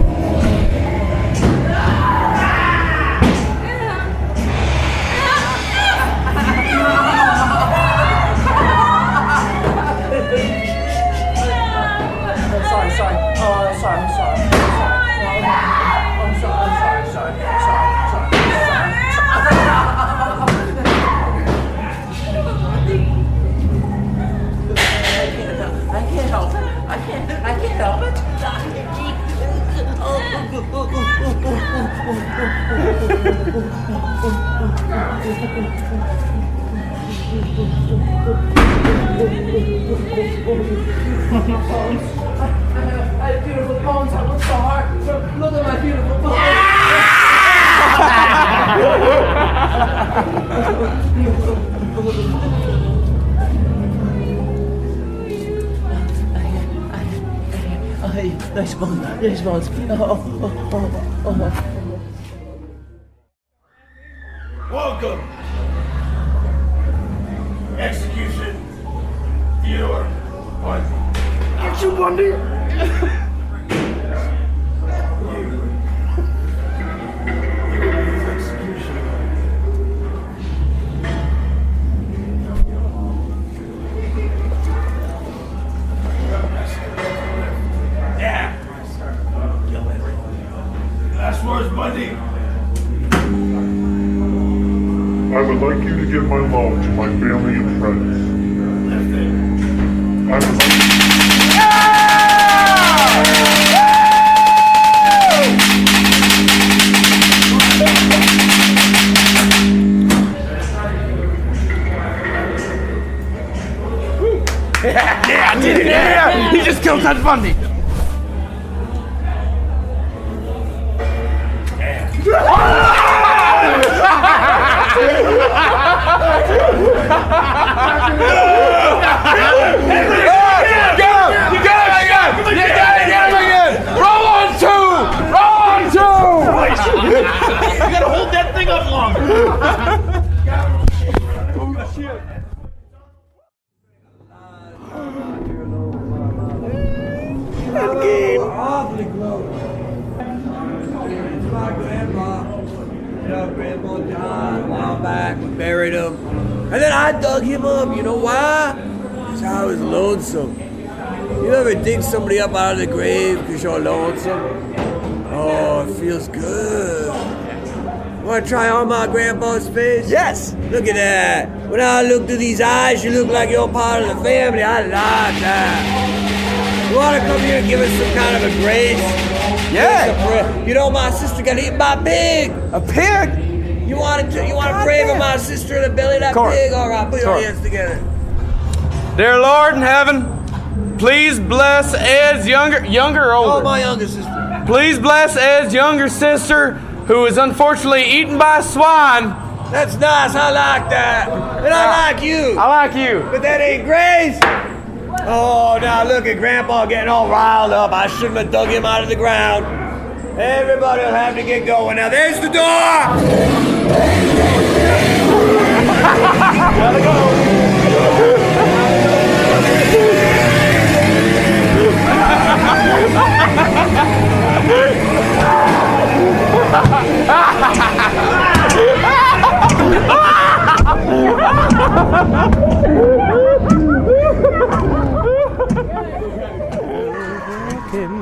I have beautiful bones. I work so hard. Look at my beautiful bones. Nice bones. Nice bones. Welcome! Execution. Viewer. One. Action, Bundy! Yeah! Last words, Bundy! I would like you to give my love to my family and friends. I would like Yeah, I did it! Yeah! He just killed Ted Bundy! You gotta hold that thing up longer. back, we buried him. And then I dug him up. You know why? Because I was lonesome. You ever dig somebody up out of the grave because you're lonesome? Oh, it feels good. Want to try on my grandpa's face? Yes. Look at that. When I look through these eyes, you look like you're part of the family. I like that. You want to come here and give us some kind of a grace? Yeah. You know, my sister got eaten by a pig. A pig? You want to pray for my sister in the belly of that pig? All right, put your hands together. Dear Lord in heaven, please bless Ed's younger or older? Oh, my younger sister. Please bless Ed's younger sister, who was unfortunately eaten by a swine. That's nice. I like that. And I like you. I like you. But that ain't grace. Oh, now look at Grandpa getting all riled up. I shouldn't have dug him out of the ground. Everybody will have to get going. Now, there's the door. Gotta go.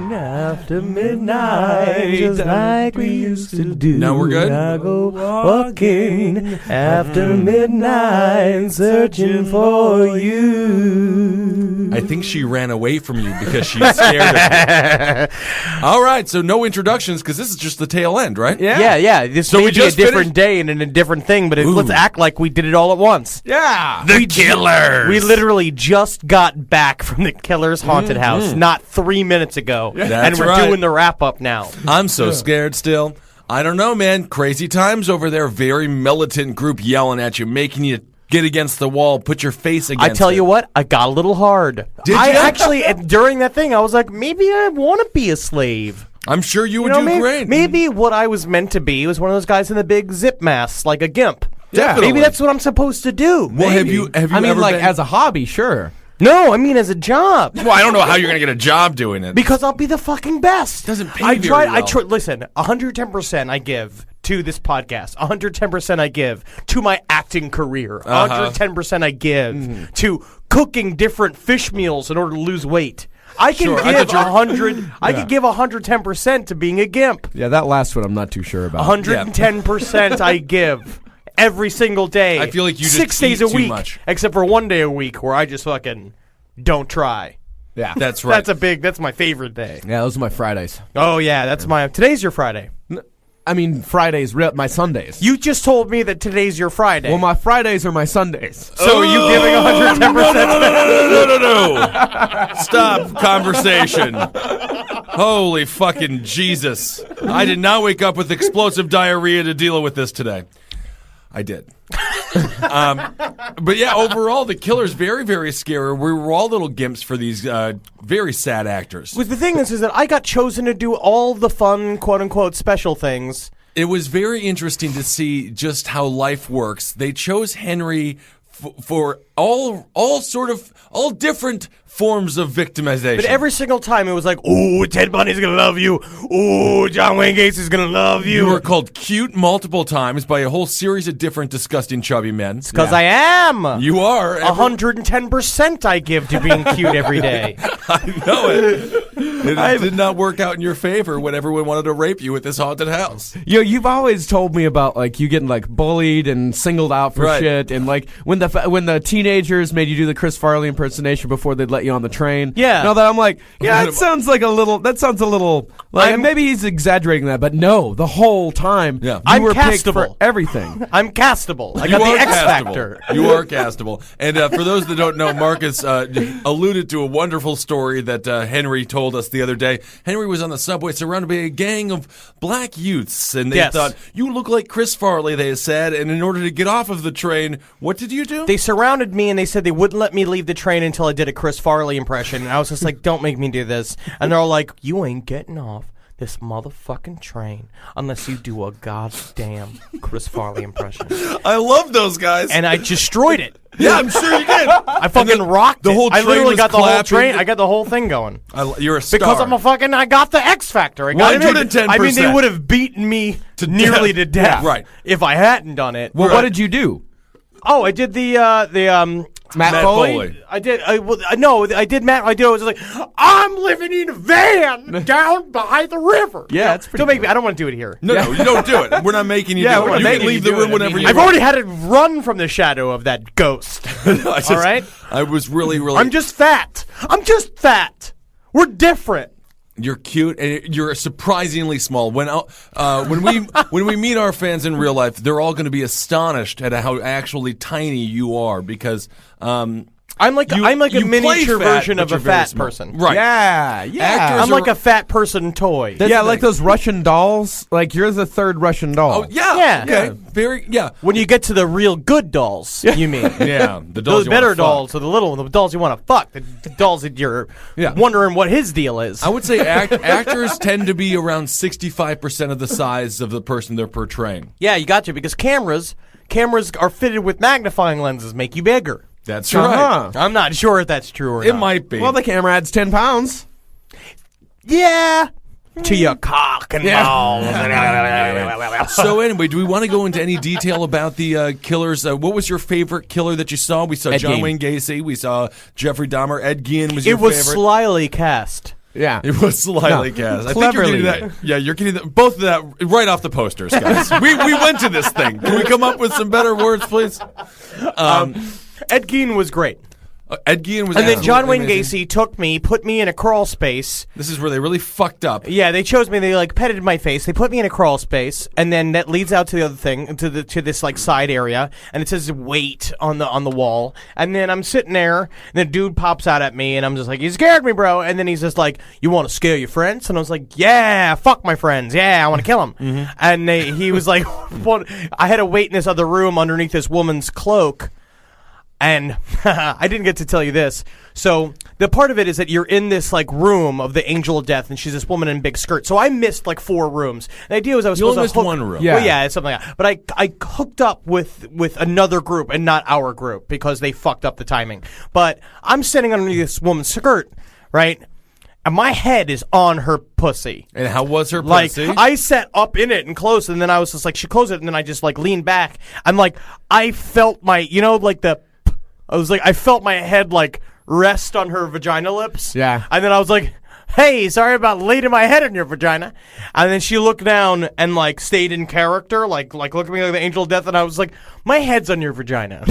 After midnight, just like we used to do. Now we're good? I go walking after midnight, searching for you. I think she ran away from you because she's scared of you. All right, so no introductions because this is just the tail end, right? Yeah. This So may we be a just different day and in a different thing, but let's act like we did it all at once. Yeah. The Killers. We literally just got back from the Killers haunted house not 3 minutes ago, and we're doing the wrap up now. I'm so scared still. I don't know, man. Crazy times over there. Very militant group yelling at you, making you get against the wall, put your face against it. I tell you what, I got a little hard. I actually, during that thing, I was like, maybe I want to be a slave. I'm sure you would do great. Maybe what I was meant to be was one of those guys in the big zip masks, like a gimp. Definitely. Maybe that's what I'm supposed to do. Well, have you I mean, ever like, been... as a hobby, sure. No, I mean as a job. Well, I don't know how you're going to get a job doing it. Because I'll be the fucking best. Doesn't pay very well. Listen, 110% I give to this podcast. 110% I give to my acting career. 110% I give to cooking different fish meals in order to lose weight. I can give 100. I could give 110% to being a gimp. Yeah, that last one I'm not too sure about. 110% I give. Every single day. I feel like you just 6 days a eat too week, much. except for 1 day a week where I just fucking don't try. Yeah, that's right. That's my favorite day. Yeah, those are my Fridays. Oh yeah, today's your Friday. I mean, Fridays, my Sundays. You just told me that today's your Friday. Well, my Fridays are my Sundays. So are you giving 110%? No. Stop conversation. Holy fucking Jesus. I did not wake up with explosive diarrhea to deal with this today. I did. But yeah, overall, the Killer's very, very scary. We were all little gimps for these very sad actors. Well, the thing is that I got chosen to do all the fun, quote-unquote, special things. It was very interesting to see just how life works. They chose Henry for all different forms of victimization. But every single time it was like, ooh, Ted Bundy's gonna love you. Ooh, John Wayne Gacy's gonna love you. You were called cute multiple times by a whole series of different disgusting chubby men. It's because I am. You are. 110% I give to being cute every day. I know it. It did not work out in your favor when everyone wanted to rape you at this haunted house. You've always told me about like you getting like bullied and singled out for shit, and like when the teenagers made you do the Chris Farley impersonation before they'd let you on the train. Yeah. Now that I'm like, that sounds a little like maybe he's exaggerating that, but no, the whole time I'm were castable. picked for everything. I'm castable. I You got are the X castable. Factor. You are castable. And for those that don't know, Marcus alluded to a wonderful story that Henry told us the other day. Henry was on the subway surrounded by a gang of black youths, and they thought, you look like Chris Farley, they said, and in order to get off of the train, what did you do? They surrounded me and they said they wouldn't let me leave the train until I did a Chris Farley impression. And I was just like, don't make me do this. And they're all like, you ain't getting off this motherfucking train unless you do a goddamn Chris Farley impression. I love those guys. And I destroyed it. Yeah, I'm sure you did. I fucking rocked the whole it. I train literally was got the whole clapping. train. I got the whole thing going. You're a star. Because I got the X Factor. I got it in. 110%. I mean, they would have beaten me nearly to death, Yeah. Right. if I hadn't done it. Well, what did you do? Oh, I did the Matt Foley? I did. I did Matt. I was like, I'm living in a van down by the river. Yeah, it's pretty. Don't make me. I don't want to do it here. No, you don't do it. We're not making you do it. You can leave the room whenever you I've want. already had it run from the shadow of that ghost. All right. I was really. I'm just fat. We're different. You're cute and you're surprisingly small. When we meet our fans in real life, they're all going to be astonished at how actually tiny you are because I'm like a miniature version of a fat person. Right. Yeah. Actors I'm like a fat person toy. Yeah, like those Russian dolls. Like you're the third Russian doll. Oh yeah. Yeah. Okay. Very. Yeah. When you get to the real good dolls, you mean? Yeah. The dolls Those you better wanna fuck. dolls are the dolls you want to fuck. The dolls that you're wondering what his deal is. I would say actors tend to be around 65% of the size of the person they're portraying. Yeah, you got to because cameras are fitted with magnifying lenses, make you bigger. That's right. I'm not sure if that's true or not. It might be. Well, the camera adds 10 pounds. Yeah. To your cock and balls. So anyway, do we want to go into any detail about the killers? What was your favorite killer that you saw? We saw Ed John Gein. Wayne Gacy. We saw Jeffrey Dahmer. Ed Gein was your It was favorite. slyly cast. Yeah. It was slightly cast. I think you're Cleverly. getting that. Yeah, you're getting that, both of that right off the posters, guys. we went to this thing. Can we come up with some better words, please? Ed Gein was great. Ed Gein was And then John absolutely Wayne amazing. Gacy put me in a crawl space. This is where they really fucked up. Yeah, they chose me. They like petted my face. They put me in a crawl space, and then that leads out to the other thing, to this like side area, and it says "wait" on the wall. And then I'm sitting there, and the dude pops out at me, and I'm just like, "You scared me, bro." And then he's just like, "You want to scare your friends?" And I was like, "Yeah, fuck my friends. Yeah, I want to kill them." And he was like, I had to wait in this other room underneath this woman's cloak. And I didn't get to tell you this. So the part of it is that you're in this like room of the Angel of Death, and she's this woman in a big skirt. So I missed like 4 rooms. The idea was I was You supposed only to missed one room. Yeah, well, yeah, it's something like that. But I hooked up with another group and not our group because they fucked up the timing. But I'm sitting underneath this woman's skirt, right? And my head is on her pussy. And how was her Like, pussy? I sat up in it and close, and then I was just like, she closed it, and then I just like leaned back. I'm like, I felt my, I felt my head like rest on her vagina lips. Yeah. And then I was like, hey, sorry about laying my head in your vagina. And then she looked down and like stayed in character, like looked at me like the Angel of Death, and I was like, my head's on your vagina.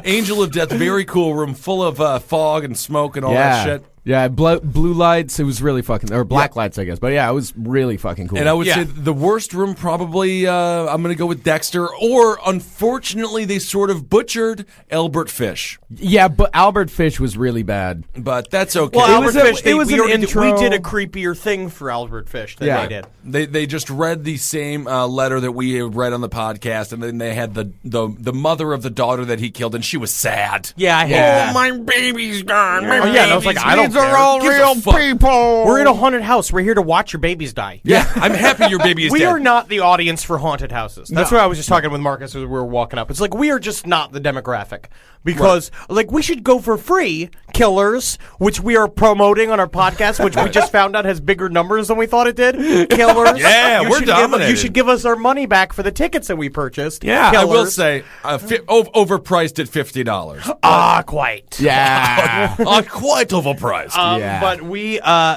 Angel of Death, very cool room, full of fog and smoke and all that shit. Yeah, blue lights. It was really fucking, or black lights, I guess. But yeah, it was really fucking cool. And I would say the worst room probably, I'm going to go with Dexter, or unfortunately they sort of butchered Albert Fish. Yeah, but Albert Fish was really bad. But that's okay. Well, Albert Fish, it was we an already intro. we did a creepier thing for Albert Fish than they did. They just read the same letter that we had read on the podcast, and then they had the mother of the daughter that he killed, and she was sad. Yeah, I hated that. My baby's gone. My and I was like, I don't These are all Gives a real fuck. people. We're in a haunted house. We're here to watch your babies die. Yeah, I'm happy your baby is We dead. are not the audience for haunted houses. That's what I was just talking with Marcus as we were walking up. It's like we are just not the demographic because like we should go for free Killers, which we are promoting on our podcast, which we just found out has bigger numbers than we thought it did. Killers. Yeah, we're dominated. You should give us our money back for the tickets that we purchased. Yeah, Killers. I will say overpriced at $50. Quite. Yeah. Quite overpriced.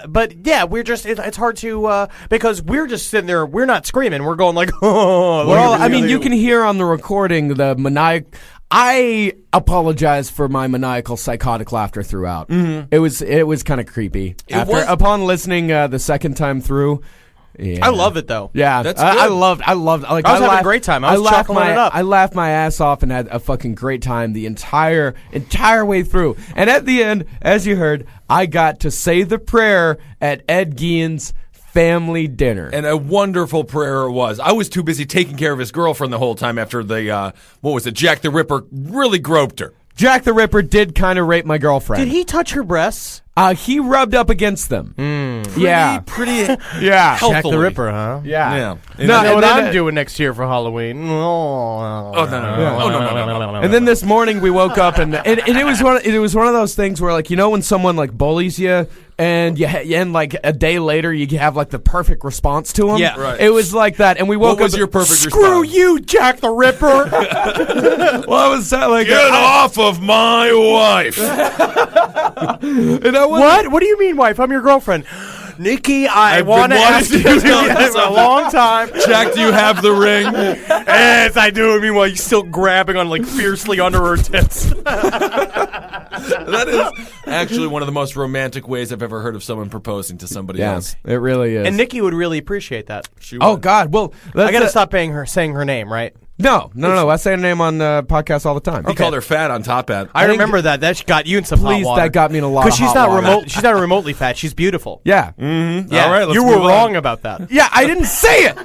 But we're just it's hard to because we're just sitting there, we're not screaming, we're going like, oh. Well, I mean, you can hear on the recording the I apologize for my maniacal psychotic laughter throughout. Mm-hmm. It was kind of creepy. Upon listening the second time through. Yeah. I love it though. Yeah, that's good. I loved. Like, I was having a great time. I was chuckling it up. I laughed my ass off and had a fucking great time the entire way through. And at the end, as you heard, I got to say the prayer at Ed Gein's family dinner. And a wonderful prayer it was. I was too busy taking care of his girlfriend the whole time after the, Jack the Ripper really groped her. Jack the Ripper did kind of rape my girlfriend. Did he touch her breasts? He rubbed up against them. Pretty Yeah. Jack the Ripper, huh? Yeah. Yeah. You know what I'm doing next year for Halloween? No. And then this morning we woke up and it was one of those things where, like, you know when someone like bullies you and and like a day later you have like the perfect response to them. Yeah, right. It was like that, and we woke up. What was your perfect Screw response? you, Jack the Ripper! Well, I was like, Get off of my wife! and I What? What do you mean, wife? I'm your girlfriend. Nikki, I I've want to been ask you wanting to know for a something. long time. Jack, do you have the ring? Yes, I do. Meanwhile, you're still grabbing on, like, fiercely under her tits. That is actually one of the most romantic ways I've ever heard of someone proposing to somebody else. it really is. And Nikki would really appreciate that. Oh God! Well, I got to stop saying her name, right? No. I say her name on podcasts all the time. He called her fat on Top Hat. I remember that. That got you in some hot water. That got me in a lot of Because she's hot not water. She's not remotely fat. She's beautiful. Yeah. Mm-hmm. Yeah, All right, let's you were move on. wrong about that. Yeah, I didn't say it.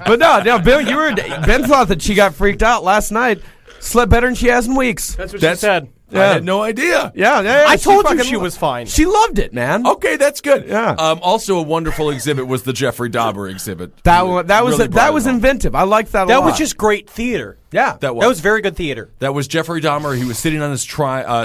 But no, Bill, Ben thought that she got freaked out last night. Slept better than she has in weeks. That's what she said. I had no idea. Yeah. I told you she was fine. She loved it, man. Okay, that's good. Yeah. Also, a wonderful exhibit was the Jeffrey Dahmer exhibit. That was home. inventive. I liked that a lot. That was just great theater. Yeah. That was very good theater. That was Jeffrey Dahmer. He was sitting on his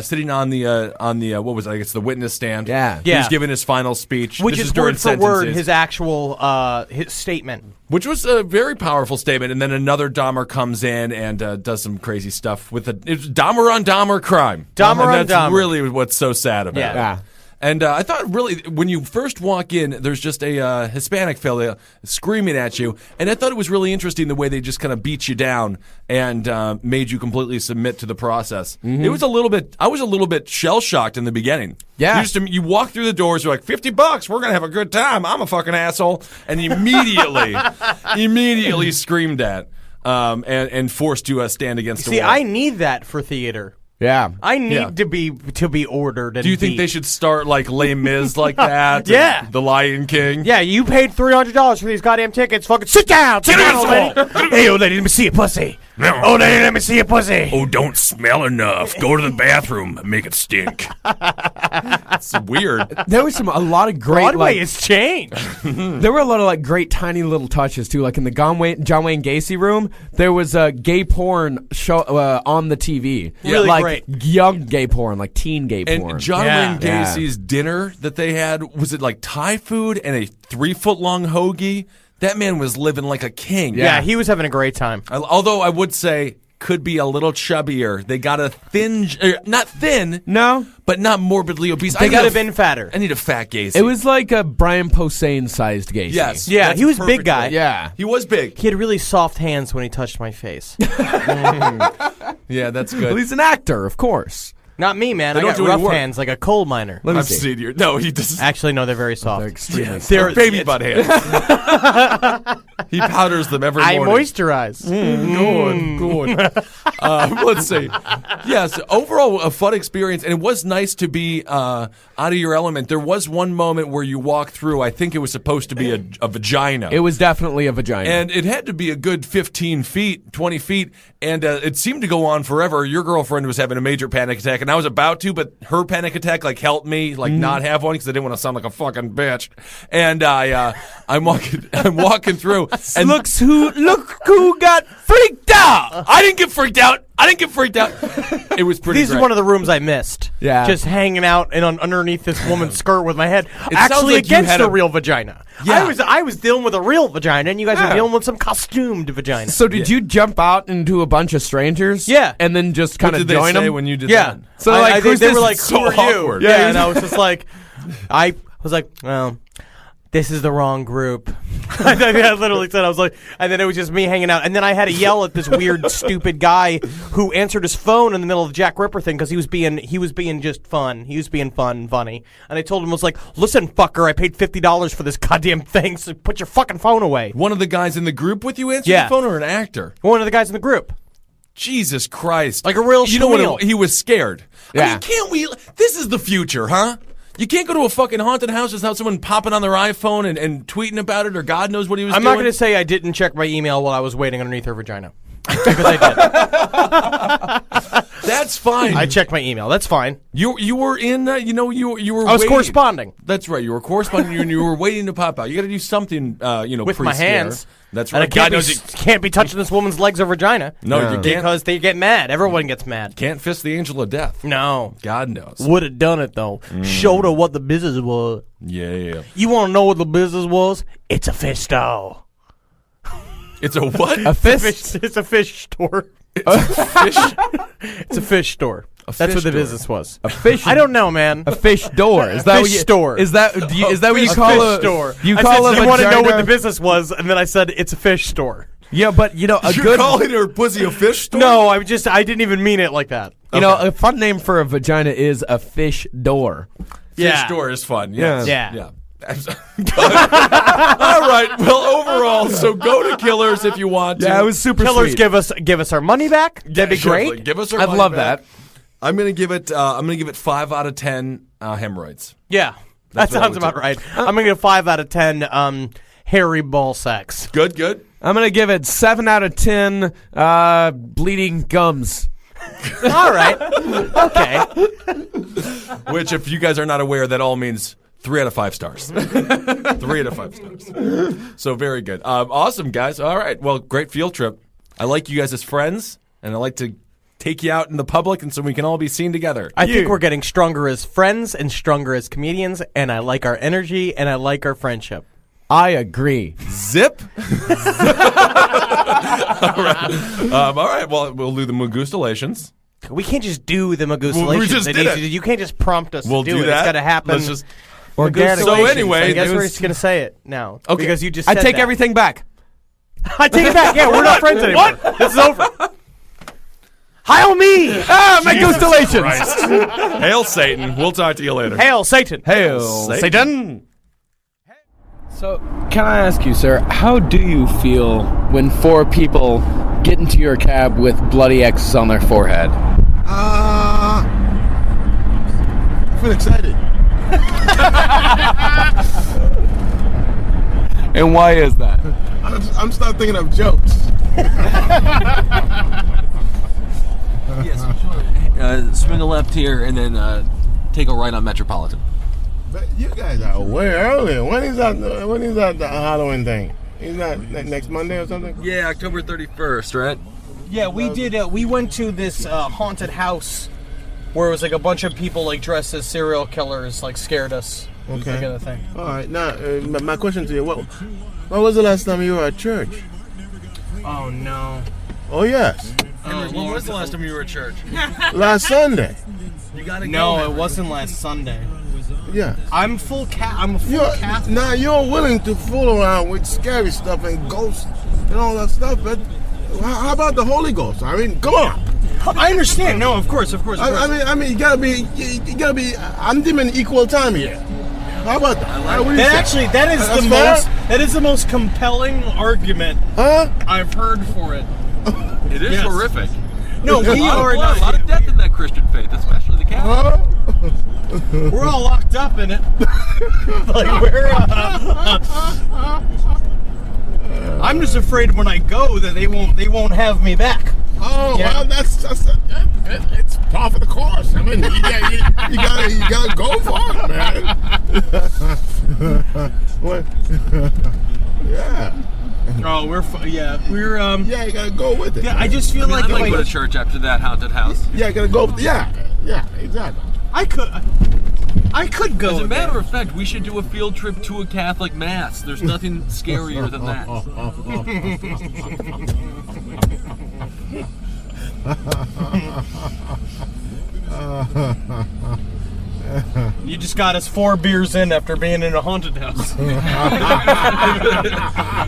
sitting on the what was it? I guess the witness stand. Yeah. He was giving his final speech, Which This is during word for word sentences. his actual his statement. Which was a very powerful statement, and then another Dahmer comes in and does some crazy stuff with it's Dahmer on Dahmer crime. Dahmer and on that's Dahmer. really what's so sad about it. Yeah. And I thought really, when you first walk in, there's just a Hispanic fella screaming at you, and I thought it was really interesting the way they just kind of beat you down and made you completely submit to the process. Mm-hmm. It was I was a little bit shell shocked in the beginning. Yeah. You walk through the doors, you're like, $50, we're gonna have a good time. I'm a fucking asshole, and immediately screamed at and forced to stand against the See, wall. I need that for theater. Yeah. I need to be ordered. And Do you think beat. they should start like Les Mis like that? Yeah. The Lion King. Yeah, you paid $300 for these goddamn tickets. Fucking sit down. Sit down, old lady. Hey, old lady, let me see your pussy. No. Old lady, let me see your pussy. Oh, don't smell enough. Go to the bathroom. Make it stink. It's weird. There was a lot of great Broadway has changed. There were a lot of great tiny little touches too. Like in the John Wayne Gacy room, there was a gay porn show on the TV. Really like great. Young gay porn, like teen gay porn. And John Yeah. Wayne Gacy's dinner that they had, was it like Thai food and a 3-foot-long hoagie? That man was living like a king. Yeah, he was having a great time. Although I would say could be a little chubbier. They got a thin, not thin, No, but not morbidly obese. They could have been fatter. I need a fat Gacy. it was like a Brian Posehn-sized Gacy. Yes. Yeah, That's he was a perfect big guy. way. Yeah. He was big. He had really soft hands when he touched my face. Yeah, that's Well, good. he's an actor, of course. Not me, man. They I don't got do any rough work. hands like a coal miner. Let me I've see. seen your. No, he does. Actually, no, they're very soft. They're extremely They're soft. baby butt hands. He powders them every I morning. moisturize. Good. Let's see. Yes, overall a fun experience, and it was nice to be out of your element. There was one moment where you walked through. I think it was supposed to be a vagina. It was definitely a vagina. And it had to be a good 15 feet, 20 feet, and it seemed to go on forever. Your girlfriend was having a major panic attack, and I was about to, but her panic attack helped me not have one because I didn't want to sound like a fucking bitch. And I'm walking through, and look who got freaked out. I didn't get freaked out. It was pretty. These great. are one of the rooms I missed. Yeah. Just hanging out and underneath this woman's skirt with my head sounds actually like you against had a a- real vagina. Yeah. I was dealing with a real vagina, and you guys Yeah. are dealing with some costumed vagina. So did you jump out into a bunch of strangers? Yeah. And then just What kind of did they join say them? when you did Yeah. that? So they were like, so "Who are awkward. you?" Yeah, Yeah, and I was just like, I was like, well, this is the wrong group. I literally said, I was like, and then it was just me hanging out. And then I had to yell at this weird, stupid guy who answered his phone in the middle of the Jack Ripper thing because he was being just fun. He was being fun and funny. And I told him, I was like, listen, fucker, I paid $50 for this goddamn thing, so put your fucking phone away. One of the guys in the group with you answered Yeah. the phone, or an actor? One of the guys in the group. Jesus Christ! Like a real You know schmeal. what? He was scared. I Yeah. mean, can't we? This is the future, huh? You can't go to a fucking haunted house without someone popping on their iPhone and tweeting about it, or God knows what he was I'm doing. not going to say I didn't check my email while I was waiting underneath her vagina. Because I did. That's fine. I checked my email. That's fine. You were in, you were. I was waiting. corresponding. That's right. You were corresponding, and you were waiting to pop out. You got to do something, with my hands. That's And right. I can't be touching this woman's legs or vagina. No, you can't. Because they get mad. Everyone gets mad. Can't fist the angel of death. No. God knows. Would have done it, though. Showed her what the business was. Yeah. You want to know what the business was? It's a fish store. It's a what? A fish? It's a fish store. It's a fish? It's a fish store. That's what the business was. A fish? I don't know, man. A fish door. Is that fish store. Is that what you call fish a store? You I call said, a you want to know what the vagina- business was, and then I said it's a fish store. Yeah, but You're calling her pussy a fish store? No, I didn't even mean it like that. You know, a fun name for a vagina is a fish door. Fish door is fun. Yes. Yeah. All right. Well, overall, so go to Killers if you want to. Yeah, it was super Killers, sweet. give us our money back. That'd be Surely. great. Give us our I'd money love back. that. I'm gonna give it 5 out of 10 hemorrhoids. Yeah, That's that what I sounds would about do. right. I'm gonna give 5 out of 10. Hairy ball sacks. Good. I'm gonna give it 7 out of 10. Bleeding gums. All right. Okay. Which, if you guys are not aware, that all means 3 out of 5 stars. 3 out of 5 stars. So very good. Awesome, guys. All right. Well, great field trip. I like you guys as friends, and I like to take you out in the public, and so we can all be seen together. I think we're getting stronger as friends and stronger as comedians, and I like our energy and I like our friendship. I agree. Zip. All right. Well, we'll do the Magustalations. We can't just do the Magustalations. We just did it. You can't just prompt us We'll to do do it. that. It's got to happen. Let's just organically. So anyway, I guess it we're was- just going to say it now. Okay. Because you just I said take that. everything back. I take it back. Yeah, we're not friends anymore. This is over. Hail me! Magustalations. Hail Satan. We'll talk to you later. Hail Satan! Hail Satan. So, can I ask you, sir, how do you feel when 4 people get into your cab with bloody X's on their forehead? I feel excited. And why is that? I'm starting thinking of jokes. Yes, swing a left here and then take a right on Metropolitan. But you guys are way earlier. When is that the Halloween thing? Is that next Monday or something? Yeah, October 31st, right? Yeah, we did. We went to this haunted house where it was like a bunch of people like dressed as serial killers, like scared us. It was Okay. like a thing. All right. Now, my question to you: What was the last time you were at church? Oh no. Oh yes, When was the last time you were at church? last Sunday. You gotta go. No, it wasn't last Sunday. Yeah. I'm a full Catholic. Now you're willing to fool around with scary stuff and ghosts and all that stuff, but how about the Holy Ghost? I mean, come on. I understand. No, of course. I mean, you gotta be. I'm demanding equal time here. How about that? That is the most compelling argument I've heard for it. It is horrific. No, we are a lot of death in that Christian faith, especially the Catholic. We're all locked up in it. Like we're. I'm just afraid when I go that they won't have me back. Oh, well, that's it's par for the course. I mean, you gotta go for it, man. What? Yeah. Oh, we're yeah, you gotta go with it. Yeah, I just feel like I'd like to go to church after that haunted house. Yeah, you gotta go. Yeah, exactly. I could go. As a with matter that. of fact, we should do a field trip to a Catholic mass. There's nothing scarier than that. You just got us 4 beers in after being in a haunted house.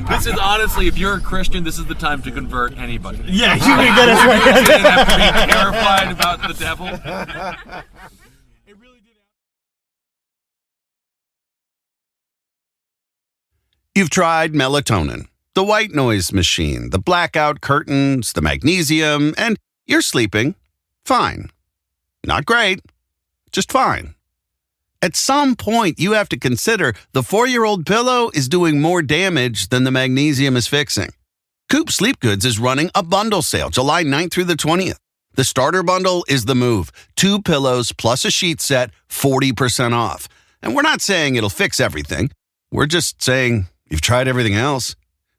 This is honestly, if you're a Christian, this is the time to convert anybody. Yeah, you can get us right. You didn't have to be terrified about the devil. You've tried melatonin, the white noise machine, the blackout curtains, the magnesium, and you're sleeping fine. Not great, just fine. At some point, you have to consider the 4-year-old pillow is doing more damage than the magnesium is fixing. Coop Sleep Goods is running a bundle sale July 9th through the 20th. The starter bundle is the move. 2 pillows plus a sheet set, 40% off. And we're not saying it'll fix everything. We're just saying you've tried everything else.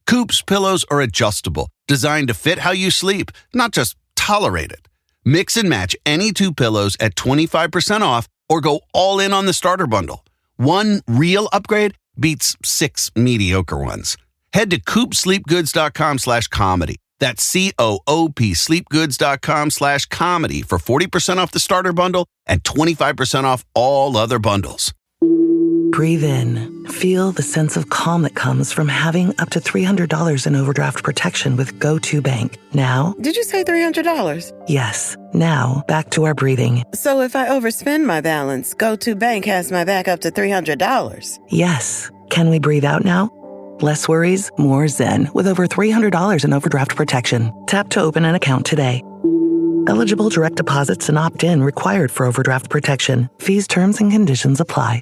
Coop's pillows are adjustable, designed to fit how you sleep, not just tolerate it. Mix and match any 2 pillows at 25% off or go all in on the starter bundle. One real upgrade beats 6 mediocre ones. Head to coopsleepgoods.com/comedy. That's COOP sleepgoods.com/comedy for 40% off the starter bundle and 25% off all other bundles. Breathe in. Feel the sense of calm that comes from having up to $300 in overdraft protection with GoToBank. Now, Did you say $300? yes. Now, back to our breathing. So if I overspend my balance, GoToBank has my back up to $300. Yes. Can we breathe out now? Less worries, more zen with over $300 in overdraft protection. Tap to open an account today. Eligible direct deposits and opt-in required for overdraft protection. Fees, terms, and conditions apply.